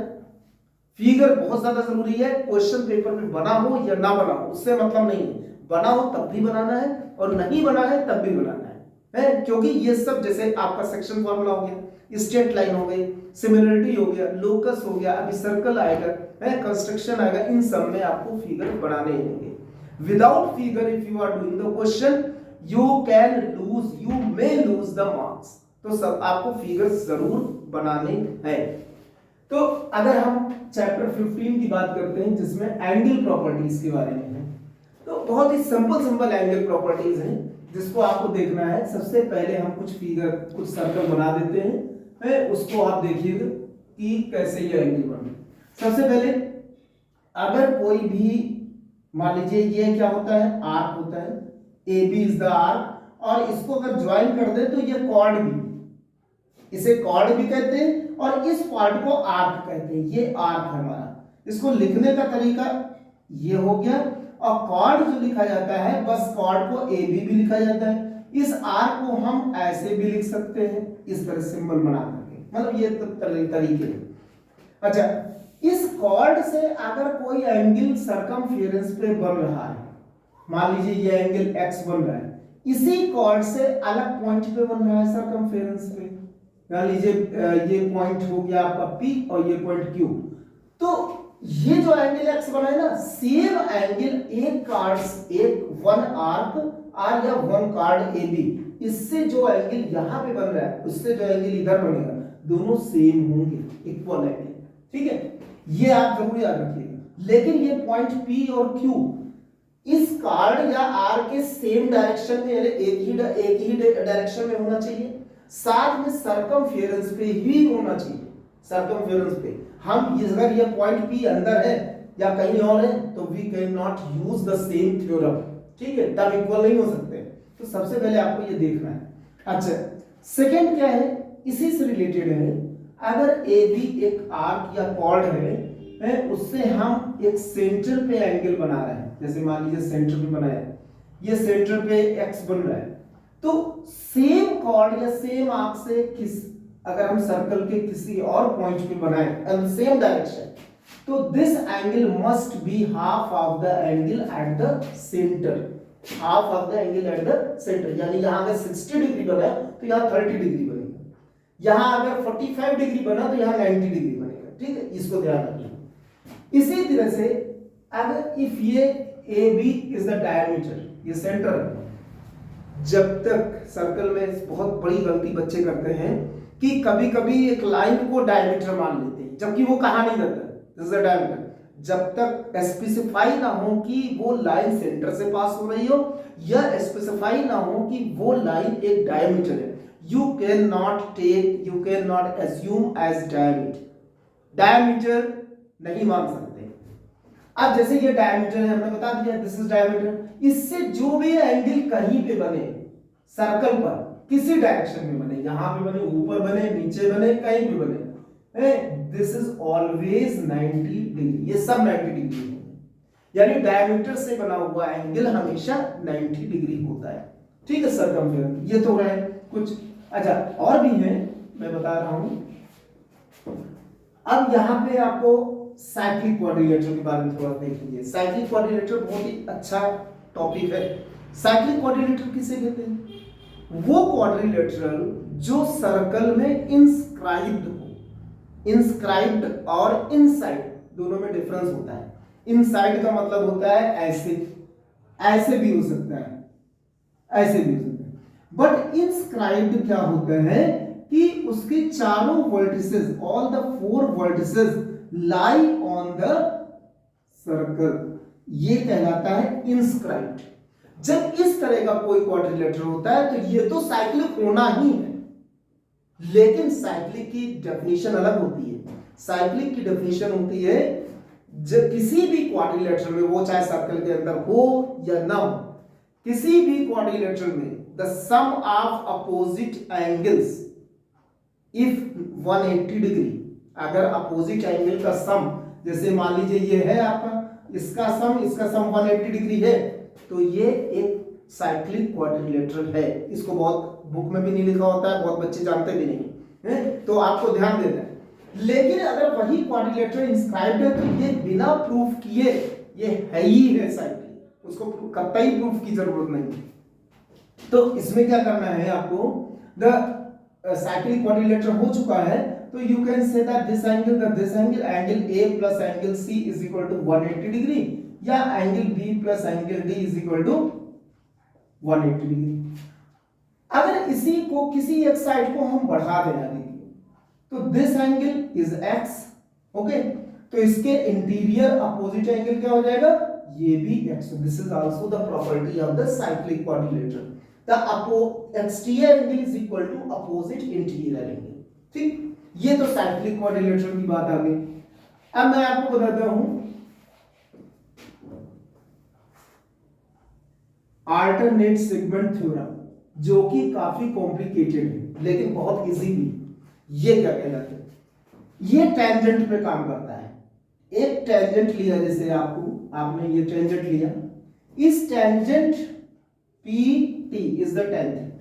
फिगर बहुत ज्यादा जरूरी है, क्वेश्चन पेपर में बना हो या ना बना हो उससे मतलब नहीं है, बना हो तब भी बनाना है और नहीं बना है तब भी बनाना है, क्योंकि ये सब जैसे आपका सेक्शन फॉर्मूला हो गया, स्ट्रेट लाइन हो गई, सिमिलरिटी हो गया, लोकस हो गया, अभी सर्कल आएगा, कंस्ट्रक्शन आएगा, इन सब में आपको फिगर बनाने होंगे। Without figure if you are doing the question you can lose, you may lose the marks. तो सब आपको फिगर्स जरूर बनाने हैं। तो अगर हम चैप्टर 15 की बात करते हैं जिसमें एंगल प्रॉपर्टीज के बारे में है, तो बहुत ही सिंपल एंगल प्रॉपर्टीज हैं जिसको आपको देखना है। सबसे पहले हम कुछ फिगर, कुछ सर्कल बना देते हैं, उसको आप देखिएगा कि कैसे ये एंगल बने। सबसे पहले अगर कोई भी, मान लीजिए ये क्या होता है, आर्क होता है, A B is the arc, और इसको अगर ज्वाइन कर दे तो ये कॉर्ड भी, इसे कॉर्ड भी कहते हैं और इस पार्ट को आर्क कहते हैं। ये आर्क है हमारा। इसको लिखने का तरीका ये हो गया, और कॉर्ड जो लिखा जाता है बस कॉर्ड को ए बी भी लिखा जाता है। इस आर्क को हम ऐसे भी लिख सकते हैं, इस तरह सिंबल बना करके, मतलब ये तरीके हैं। अच्छा, इस कॉर्ड से अगर कोई एंगल सरकमफेरेंस पे बन रहा है, मान लीजिए ये एंगल एक्स बन रहा है, इसी कॉर्ड से अलग पॉइंट पे बन रहा है सरकमफेरेंस पे, मान लीजिए ये पॉइंट हो गया आपका P और ये पॉइंट Q, तो ये जो एंगल एक्स बना है ना, सेम एंगल एक कार्ड, एक वन आर्क आर या वन कार्ड ए बी, इससे जो एंगल यहां पे बन रहा है उससे जो एंगल इधर बनेगा, दोनों सेम होंगे, इक्वल एंगल। ठीक है, ये आप जरूर याद रखिएगा। लेकिन ये पॉइंट P और Q इस कार्ड या आर के सेम डायरेक्शन में, एक ही डायरेक्शन में होना चाहिए, साथ में सरकमफेरेंस पे ही होना चाहिए। सरकमफेरेंस पे हम अगर ये पॉइंट P अंदर है या कहीं और है तो we can not use the same theorem. ठीक है, तब इक्वल नहीं हो सकते। तो सबसे पहले आपको ये देखना है। अच्छा, सेकंड क्या है, इसी से रिलेटेड है, अगर ए बी एक आर्क या कॉर्ड है, उससे हम एक सेंटर पे एंगल बना रहे हैं, जैसे मान लीजिए सेंटर पे बनाया, ये सेंटर पे एक्स बन रहा है, तो सेम कॉर्ड या सेम आर्क से अगर हम सर्कल के किसी और पॉइंट पे बनाए सेम डायरेक्शन, तो this angle must be half of the angle at the centre, half of the angle at the centre. यानी यहां अगर 60 डिग्री बना तो यहां 30 डिग्री बनेगा, यहां अगर 45 डिग्री बना तो यहां 90 डिग्री बनेगा। ठीक है, इसको ध्यान रखिए। इसी तरह से अगर इफ ये A B is the diameter, ये सेंटर है, जब तक सर्कल में बहुत बड़ी गलती बच्चे करते हैं कि कभी कभी एक लाइन को डायमीटर मान लेते हैं, जबकि वो कहा नहीं रहता दिस इज द डायमीटर। जब तक स्पेसिफाई ना हो कि वो लाइन सेंटर से पास हो रही हो, या स्पेसिफाई ना हो कि वो लाइन एक डायमीटर है, you can not assume as diameter, diameter नहीं मान सकते। अब जैसे ये डायमीटर है, हमने बता दिया दिस इज डायमीटर, इससे जो भी एंगल कहीं पे बने सर्कल पर, किसी डायरेक्शन में बने, यहां पे बने, ऊपर बने, नीचे बने, कहीं भी बने, दिस इज ऑलवेज 90 डिग्री, ये सब 90 डिग्री है। यानी डायमीटर से बना हुआ एंगल हमेशा 90 डिग्री होता है। ठीक है, सरकमफेरेंस ये तो है कुछ। अच्छा, और भी है, मैं बता रहा हूं। अब यहां पे आपको साइक्लिक क्वाड्रिलेटरल के बारे में थोड़ा देख लीजिए। साइक्लिक क्वाड्रिलेटरल बहुत ही अच्छा टॉपिक है। साइक्लिक क्वाड्रिलेटरल किसे कहते हैं? वो क्वाड्रिलेटरल जो सर्कल में इंस्क्राइब्ड हो। इंस्क्राइब्ड और इनसाइड दोनों में डिफरेंस होता है। इनसाइड का मतलब होता है ऐसे, ऐसे भी हो सकता है, ऐसे भी हो सकता है। बट इंस्क्राइब्ड क्या होता है कि उसके चारों vertices, all the 4 vertices lie on the circle, ये कहलाता है इंस्क्राइब्ड। जब इस तरह का कोई क्वाड्रिलेटरल होता है तो ये तो साइक्लिक होना ही है। लेकिन साइक्लिक की डेफिनेशन अलग होती है। साइक्लिक की डेफिनेशन होती है जब किसी भी क्वाड्रिलेटरल में, वो चाहे सर्कल के अंदर हो या ना हो, किसी भी क्वाड्रिलेटरल में the sum of opposite angles if 180 degree, अगर अपोजिट एंगल का सम, जैसे मान लीजिए ये है आपका, इसका सम 180 डिग्री है, तो ये एक साइक्लिक क्वाड्रिलेटरल है। इसको बहुत बुक में भी नहीं लिखा होता है, बहुत बच्चे जानते भी नहीं है, तो आपको ध्यान देना है। लेकिन अगर वही क्वाड्रिलेटरल इंस्क्राइब्ड है तो ये बिना प्रूफ किए ये है ही है साइक्लिक, उसको कतई प्रूफ की जरूरत नहीं। तो इसमें क्या करना है आपको, द साइक्लिक क्वाड्रिलेटरल हो चुका है, तो you can say that this angle A plus angle C is equal to 180 degree, या angle B plus angle D is equal to 180 degree. अगर इसी को किसी एक साइड को हम बढ़ा देना, देखिए, तो this angle is x, okay, तो इसके इंटीरियर अपोजिट एंगल क्या हो जाएगा, ये भी x। This is also the property of the cyclic quadrilateral, the exterior angle is equal to opposite interior angle. ठीक, ये तो साइक्लिक क्वाड्रिलेटरल की बात आ गई। अब मैं आपको बताता हूं अल्टरनेट सेगमेंट थ्योरम, जो कि काफी कॉम्प्लिकेटेड है लेकिन बहुत इजी भी। ये क्या कहलाता है, ये टेंजेंट पे काम करता है। एक टेंजेंट लिया, जैसे आपने ये टेंजेंट लिया, इस tangent PT is the tangent.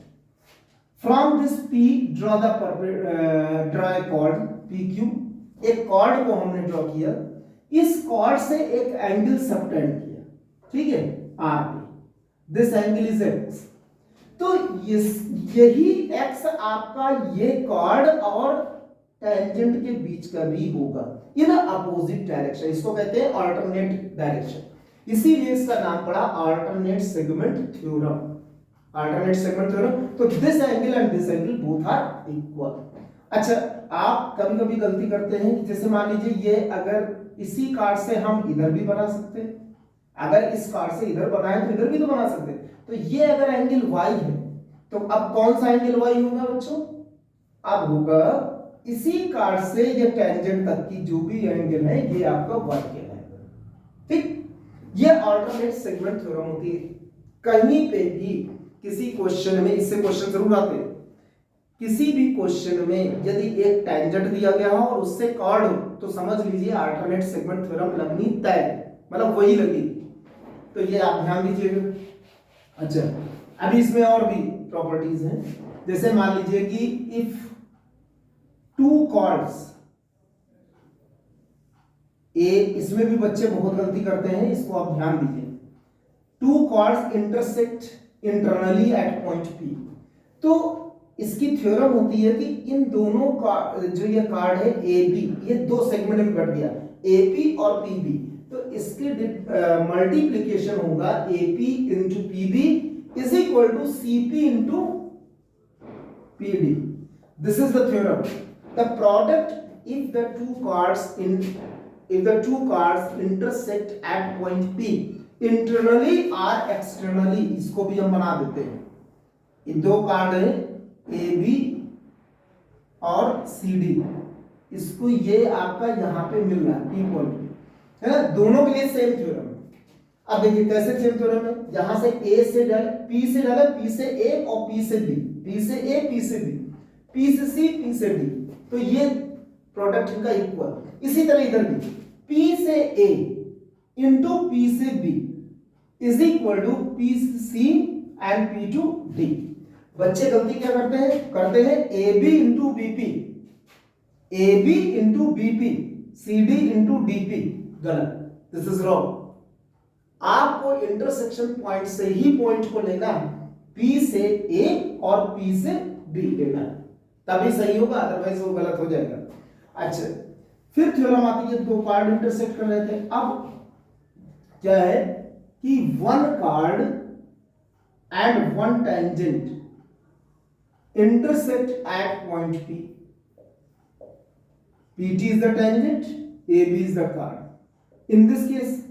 From this P draw a chord PQ। एक कॉर्ड को हमने ड्रॉ किया, इस कॉर्ड से एक एंगल सबटेंड किया, ठीक है, R पे, दिस एंगल इज x। तो यही x आपका ये कॉर्ड और टेंजेंट के बीच का भी होगा इन अपोजिट डायरेक्शन, इसको कहते हैं अल्टरनेट डायरेक्शन, इसीलिए इसका नाम पड़ा alternate segment theorem. Alternate segment theorem, तो this angle and this angle both are equal. अच्छा, आप कभी कभी गलती करते हैं, जैसे मान लीजिए ये अगर इसी कार्ड से हम इधर भी बना सकते हैं, अगर इस कार्ड से इधर बनाए तो इधर भी तो बना सकते हैं। तो ये अगर एंगल y है, तो अब कौन सा एंगल y होगा बच्चों, अब होगा इसी कार्ड से ये टेंजेंट तक की जो भी एंगल है ये आपका y कहलाएगा। ठीक, ये अल्टरनेट सेगमेंट थ्योरम होती है। कहीं पे भी किसी क्वेश्चन में, इससे क्वेश्चन जरूर आते हैं, किसी भी क्वेश्चन में यदि एक टेंजेंट दिया गया हो और उससे कॉर्ड हो, तो समझ लीजिए अल्टरनेट सेगमेंट थ्योरम लगनी तय, मतलब वही लगेगी। तो ये आप ध्यान दीजिएगा। अच्छा, अभी इसमें और भी प्रॉपर्टीज हैं, जैसे मान लीजिए कि इफ टू कॉर्ड्स ए, इसमें भी बच्चे बहुत गलती करते हैं, इसको आप ध्यान दीजिए। Two chords intersect internally at point P, तो इसकी थ्योरम होती है कि इन दोनों का जो ये कार्ड है AB, ये दो सेगमेंट में कट गया, AP और PB, तो इसके मल्टीप्लीकेशन होगा AP into PB is equal to CP into PD। This is the theorem. The product if the two chords intersect at point P internally और एक्सटर्नली, इसको भी हम बना देते हैं। इन दो कार्ड है AB और CD, इसको ये आपका यहां पे मिल रहा है P पॉइंट है ना, दोनों के लिए सेम थ्योरम है। अब देखिए कैसे सेम थ्योरम है, यहां से A से डाले, P से डाले, P से A और P से B, P से A, P से B, P से C, P से D, तो ये प्रोडक्ट इनका इक्वल। इसी तरह इधर भी P से A इंटू P से B is equal to P से C and P to D। बच्चे गलती क्या करते हैं AB into BP, AB into BP, CD into DP, गलत, दिस इज रॉन्ग। आपको इंटरसेक्शन पॉइंट से ही पॉइंट को लेना है, P से A और P से B लेना है, तभी सही होगा, अदरवाइज वो गलत हो जाएगा। अच्छा, फिर थ्योरम आती है, दो कार्ड इंटरसेक्ट कर रहे थे। अब क्या है कि one card and one tangent intersect at point P. PT is the tangent, AB is the chord. In this case,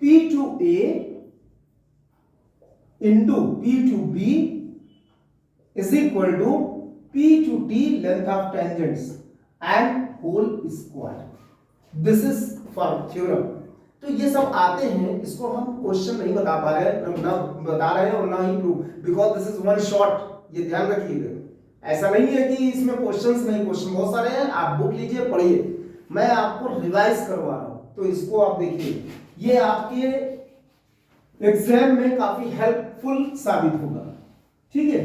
P to A into P to B is equal to P to T length of tangents and whole square. This is for theorem. तो ये सब आते हैं, इसको हम question नहीं बता पा रहे हैं, ना बता रहे हैं और ना ही prove, because this is one shot, ये ध्यान रखिएगा। ऐसा नहीं है कि इसमें क्वेश्चंस नहीं, क्वेश्चन बहुत सारे हैं, आप बुक लीजिए पढ़िए, मैं आपको रिवाइज करवा रहा हूँ, तो इसको आप देखिए, ये आपके एग्जाम में काफी हेल्पफुल साबित होगा, ठीक है।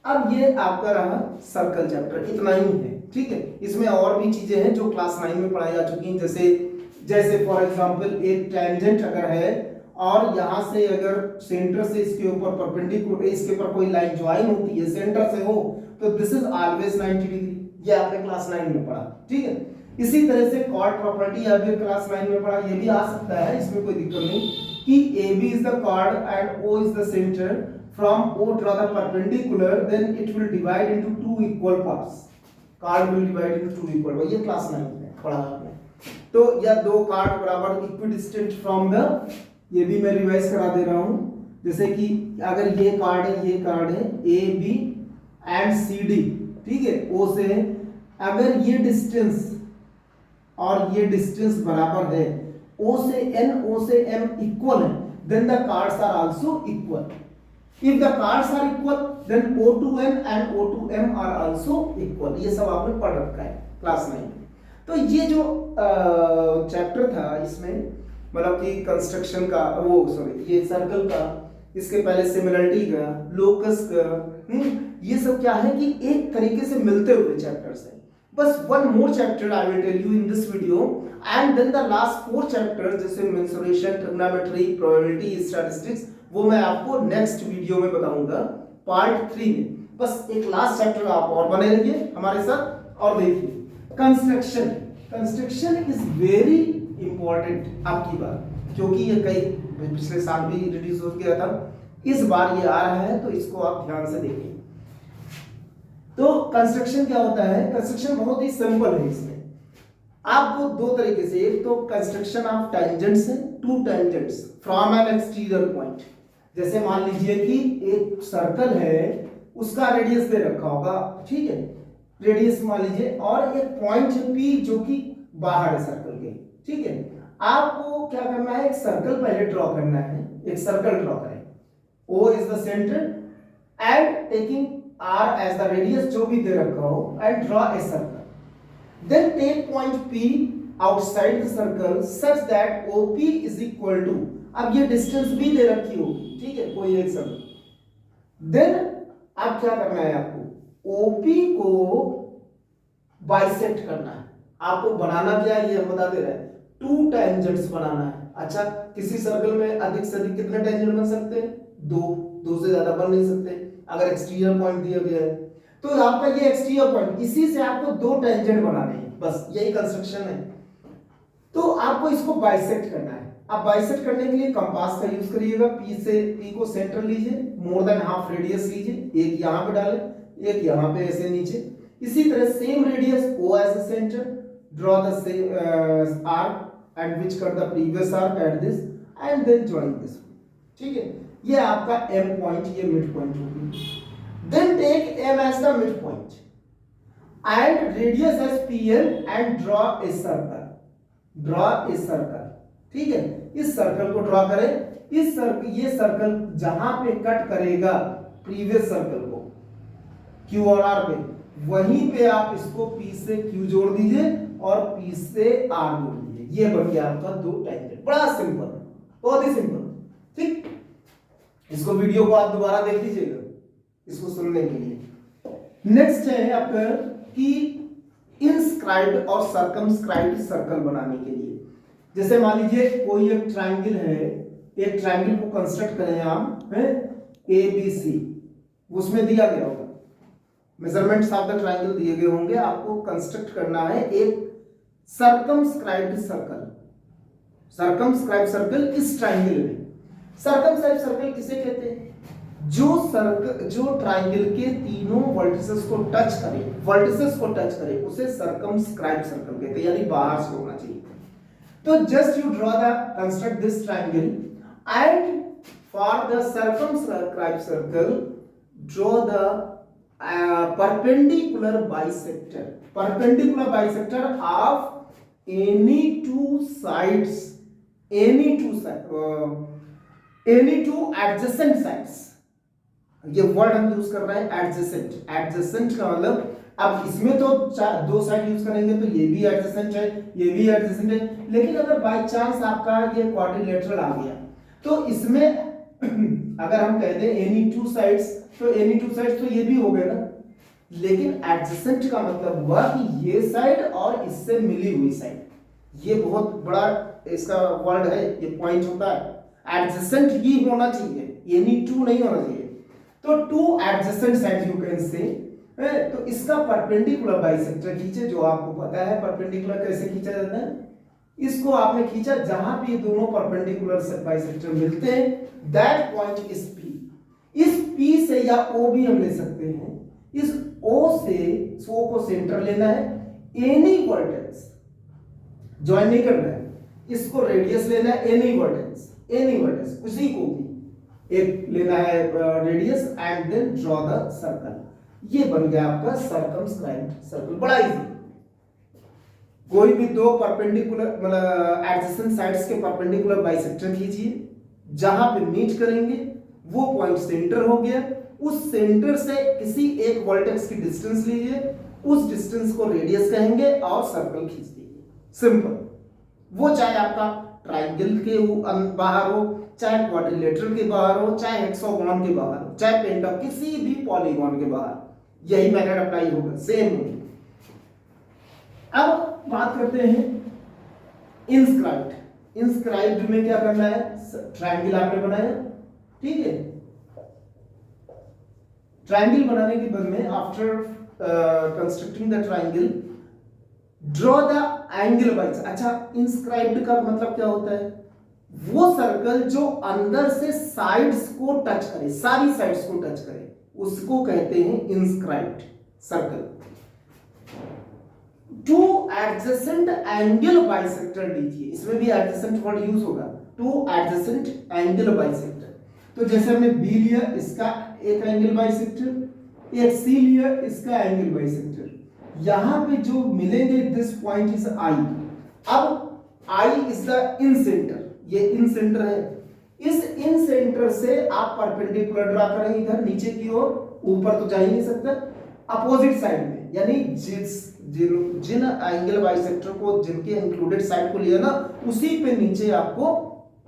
अब ये आपका रहा सर्कल चैप्टर, इतना ही है, ठीक है। इसमें और भी चीजें हैं जो क्लास 9 में पढ़ाई जा चुकी हैं, जैसे फॉर एग्जांपल एक टेंजेंट अगर है और यहां से अगर सेंटर से इसके ऊपर परपेंडिकुलर, इसके ऊपर कोई लाइन ज्वाइन होती है सेंटर से हो, तो दिस इज ऑलवेज 90 डिग्री, ये आपने क्लास 9 में पढ़ा, ठीक है। इसी तरह से कॉर्ड प्रॉपर्टी आपने क्लास 9 में पढ़ा, ये भी आ सकता है, इसमें कोई दिक्कत नहीं, कि AB is the chord and O is the center. From O draw the perpendicular, then it will divide into two equal parts. Chord will divide into two equal parts. ये क्लास 9 में पढ़ा आपने। तो यह दो कार्ड बराबर equidistant from the, ये भी मैं रिवाइज करा दे रहा हूं, जैसे कि अगर ये कार्ड है, ये कार्ड है AB एंड CD, ठीक है, O से, अगर ये डिस्टेंस और ये डिस्टेंस बराबर है, O से N, O से M इक्वल है, then the cards are also equal. If the cards are equal, then O to N and O to M are also equal. ये सब आपने पढ़ रखा है क्लास 9 में। तो ये जो चैप्टर था, इसमें मतलब कि कंस्ट्रक्शन का, वो सॉरी ये सर्कल का, इसके पहले सिमिलरिटी का, लोकस का, ये सब क्या है कि एक तरीके से मिलते हुए चैप्टर्स हैं। बस one more chapter I will tell you in this video, and then the last 4 chapters जैसे मेंसुरेशन, ट्रिग्नोमेट्री, प्रोबेबिलिटी, स्टैटिस्टिक्स, वो मैं आपको नेक्स्ट वीडियो में बताऊंगा पार्ट 3 में। बस एक लास्ट चैप्टर आप और बने रहिए हमारे साथ और देखिए construction. Construction is very important आपकी बार, क्योंकि ये कई पिछले साल भी रिड्यूस हो गया था, इस बार ये आ रहा है, तो इसको आप ध्यान से देखिए। तो कंस्ट्रक्शन क्या होता है? कंस्ट्रक्शन बहुत ही सिंपल है। इसमें आपको दो तरीके से, एक तो कंस्ट्रक्शन ऑफ टेंजेंट्स है, to tangents from N exterior point. जैसे मान लीजिए कि एक सर्कल है, उसका रेडियस दे रखा होगा, ठीक है, रेडियस मान लीजिए, और एक पॉइंट है P जो कि बाहर है सर्कल के, ठीक है। आपको क्या करना है? एक सर्कल पहले ड्रॉ करना है, एक सर्कल ड्रॉ करें, O is the centre and taking R as the radius जो भी दे रखा हो, and draw a circle. Then take point P outside the circle such that OP is equal to, अब ये डिस्टेंस भी दे रखी हो, ठीक है, कोई एक सर्कल। Then अब क्या करना है आपको? OP को बाइसेक्ट करना है। आपको बनाना क्या है ये हम बता दे रहे हैं, 2 टेंजेंट्स बनाना है। अच्छा, किसी सर्कल में अधिक से अधिक कितने टेंजेंट बन सकते हैं? 2 से ज्यादा बन नहीं सकते अगर एक्सटीरियर पॉइंट दिया गया है। तो आपका ये एक्सटीरियर पॉइंट, इसी से आपको 2 टेंजेंट बनाने हैं, बस यही कंस्ट्रक्शन है। तो आपको इसको बाइसेक्ट करना है। आप बाइसेक्ट करने के लिए कंपास का यूज करिएगा। P को सेंटर लीजिए, मोर देन हाफ रेडियस लीजिए, एक यहां पे डालें, एक यहां पे ऐसे नीचे। इसी तरह same radius O as a centre, draw the same arc and which cut the previous arc at this and then join this, ठीक है। ये आपका M पॉइंट, ये मिड पॉइंट होगी। Then take M as the mid point and radius as PM and draw a circle, draw a circle, ठीक है। इस circle को ड्रॉ करें। इस सर्कल, ये सर्कल जहां पे कट करेगा प्रीवियस सर्कल को Q और R पे, वहीं पे आप इसको P से Q जोड़ दीजिए और P से R जोड़ दीजिए। ये बन गया आपका 2 टेंजेंट। बड़ा सिंपल, बहुत ही सिंपल, ठीक। इसको वीडियो को आप दोबारा देख लीजिएगा इसको सुनने के लिए। नेक्स्ट है आपका कि इनस्क्राइब्ड और सर्कमस्क्राइब्ड सर्कल बनाने के लिए, जैसे मान लीजिए कोई एक ट्रायंगल है, एक ट्रायंगल को कंस्ट्रक्ट करें आप, है ABC, उसमें दिया गया होगा, मेजरमेंट्स ऑफ द ट्रायंगल दिए गए होंगे, आपको कंस्ट्रक्ट करना है एक सर्कमस्क्राइब्ड सर्कल। सर्कमस्क्राइब्ड सर्कल इस ट्रायंगल में। सर्कमस्क्राइब्ड सर्कल किसे कहते हैं? जो ट्रायंगल के तीनों वर्टिसेस को टच करे, उसे सर्कमस्क्राइब्ड सर्कल कहते हैं, यानी बाहर से होना चाहिए। तो just you draw the construct this triangle and for the circumscribed circle draw the perpendicular bisector of any two sides, any two adjacent sides। ये वर्ड हम यूज कर रहे हैं एडजेसेंट। एडजेसेंट का मतलब, अब इसमें तो दो साइड यूज करेंगे तो ये भी एडजेसेंट है, ये भी एडजेसेंट है, लेकिन अगर बाय चांस आपका ये क्वाड्रिलेटरल आ गया तो इसमें अगर हम कह दें एनी टू साइड्स, तो एनी टू साइड्स तो ये भी हो गए ना, लेकिन एडजेसेंट का मतलब हुआ कि ये साइड और इससे मिली हुई साइड। ये बहुत बड़ा इसका वर्ड है, ये पॉइंट होता है। एडजेसेंट ही होना चाहिए, एनी टू नहीं होना चाहिए। तो two adjacent sides you can से, तो इसका परपेंडिकुलर बाइसेक्टर खींचे, जो आपको पता है परपेंडिकुलर कैसे खींचा जाता है। इसको आपने खींचा जहां पे ये दोनों परपेंडिकुलर बाइसेक्टर मिलते हैं, दैट पॉइंट इज पी। इस पी से या ओ भी हम ले सकते हैं, इस ओ से ओ को सेंटर लेना है, एनी वर्टेक्स ज्वाइन नहीं करना है, इसको रेडियस लेना है, एनी वर्टेक्स उसी को भी एक लेना है radius, and then draw the circle. ये बन गया आपका सर्कमस्क्राइब्ड सर्कल, बड़ा इजी। कोई भी दो परपेंडिकुलर मतलब एडजेसेंट साइड्स के परपेंडिकुलर बाइसेक्टर खींचिए, जहां पे मीट करेंगे वो पॉइंट सेंटर हो गया, उस सेंटर से किसी एक वर्टेक्स की डिस्टेंस लीजिए, उस डिस्टेंस को रेडियस कहेंगे और सर्कल खींच दीजिए, सिंपल। वो चाहे आपका ट्राइंगल के बाहर हो, चाहे क्वाड्रिलेटरल के बाहर हो, चाहे हेक्सागोन के बाहर हो, चाहे पेंटागन, किसी भी पॉलीगॉन के बाहर यही मेथड अप्लाई होगा, सेम होगा। अब बात करते हैं इंस्क्राइब्ड। इंस्क्राइब्ड में क्या करना है, ट्राइंगल आपने बनाया, ठीक है। ट्राइंगल बनाने के बाद में after constructing the triangle, draw the angle बाइस। अच्छा, इंस्क्राइब्ड का मतलब क्या होता है, वो सर्कल जो अंदर से साइड्स को टच करे, सारी साइड्स को टच करे, उसको कहते हैं inscribed circle. Two adjacent angle bisector लीजिए, इसमें भी एडजेसेंट वर्ड यूज होगा, टू एडजेसेंट एंगल बाइसेक्टर। तो जैसे हमने बी लिया, इसका एक एंगल बाइसेक्टर, एक सी लिया, इसका एंगल बाइसेक्टर, यहां पे जो मिलेंगे दिस पॉइंट इज आई। अब I is the in centre, ये इन सेंटर है, इस इन सेंटर से आप परपेंडिकुलर ड्रा करेंगे इधर नीचे की ओर, ऊपर तो जा ही नहीं सकता, अपोजिट साइड में, यानी जिन एंगल बाइसेक्टर को, जिनके इंक्लूडेड साइड को लिया ना, उसी पे नीचे आपको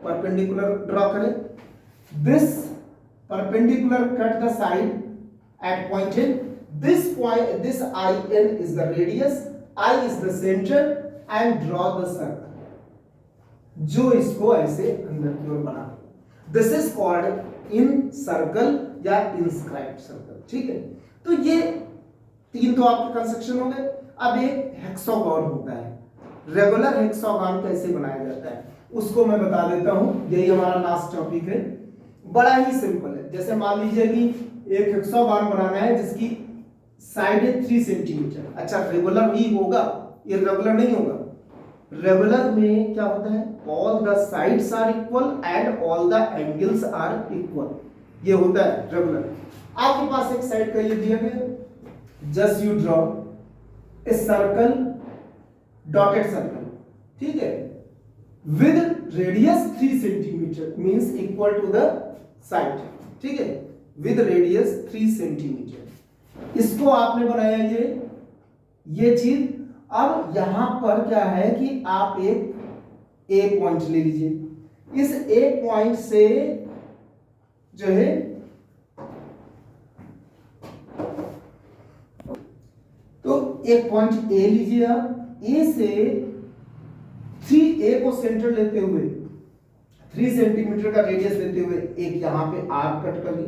परपेंडिकुलर ड्रा करें। This perpendicular cut the side at point in, this point, this IN is the radius, I is the center, and draw the circle, जो इसको ऐसे अंदर की ओर बना। This is called in circle या inscribed circle, ठीक है। तो ये तीन तो आपके कंस्ट्रक्शन हो गए। अब एक हेक्सागोन होता है, रेगुलर हेक्सागोन कैसे बनाया जाता है उसको मैं बता देता हूं, यही हमारा लास्ट टॉपिक है। बड़ा ही सिंपल है। जैसे मान लीजिए कि एक हेक्सागोन बनाना है जिसकी साइड है 3 सेंटीमीटर। अच्छा, रेगुलर ही होगा, इर्रेगुलर नहीं होगा। रेगुलर में क्या होता है, all the sides are equal and all the angles are equal, ये होता है रेगुलर। आपके पास एक साइड का ये दिया गया, just you draw a circle, dotted circle, ठीक है, with radius 3 centimetre means equal to the side, ठीक है, विद रेडियस 3 सेंटीमीटर। इसको आपने बनाया ये चीज। अब यहां पर क्या है कि आप एक ए पॉइंट ले लीजिए, इस ए पॉइंट से जो है तो एक पॉइंट ए लीजिए आप, ए से 3A को सेंटर लेते हुए 3 सेंटीमीटर का रेडियस लेते हुए एक यहां पे आर्क कट कर ली,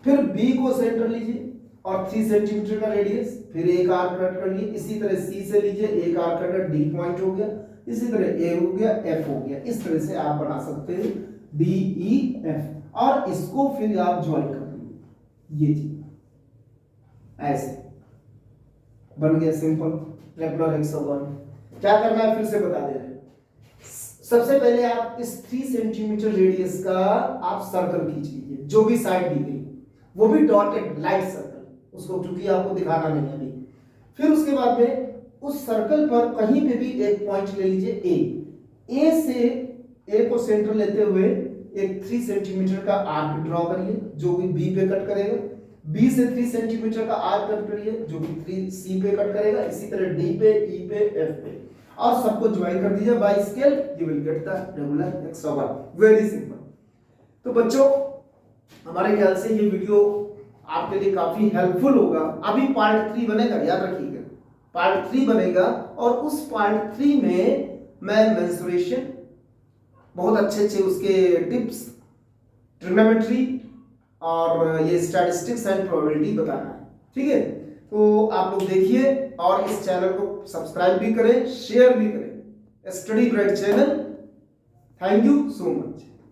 फिर B को सेंटर लीजिए और 3 सेंटीमीटर का रेडियस, फिर एक आर्क कट कर लिए। इसी तरह C से लीजिए, एक आर्क कट कर, D पॉइंट हो गया, इसी तरह A हो गया, F हो गया। इस तरह से आप बना सकते हैं DEF, और इसको फिर आप ज्वाइन कर दीजिए, ये चीज ऐसे बन गया सिंपल रेगुलर हेक्सागोन। क्या करना है फिर से बता दे रहे हैं। सबसे पहले आप इस 3 सेंटीमीटर रेडियस का आप सर्कल खींच लीजिए, जो भी साइड दी गई, वो भी डॉटेड लाइट सर्कल, उसको चूंकि आपको दिखाना नहीं है अभी। फिर उसके बाद में उस सर्कल पर कहीं पे भी एक पॉइंट ले लीजिए ए से ए को सेंटर लेते हुए एक 3 सेंटीमीटर का आर्क ड्रॉ करिए जो भी बी पे कट करेगा। बी से 3 सेंटीमीटर का आर्क कट करिए जो भी 3 सी पे कट करेगा। इसी तरह डी पे, ई पे, एफ पे, और सबको ज्वाइन कर दीजिए by scale, you will get the regular hexagon. Very simple. तो बच्चों हमारे ख्याल से ये वीडियो आपके लिए काफी हेल्पफुल होगा। अभी पार्ट 3 बनेगा, याद रखिएगा, पार्ट 3 बनेगा और उस पार्ट 3 में मैं मेंस्ट्रुएशन, बहुत अच्छे उसके टिप्स, ट्रिग्नोमेट्री और ये स्टैटिस्टिक्स एंड प्रोबेबिलिटी बताना है। ठीक है, तो आप लोग देखिए और इस चैनल को सब्सक्राइब भी करें, शेयर भी करें। Study bright channel. Thank you so much.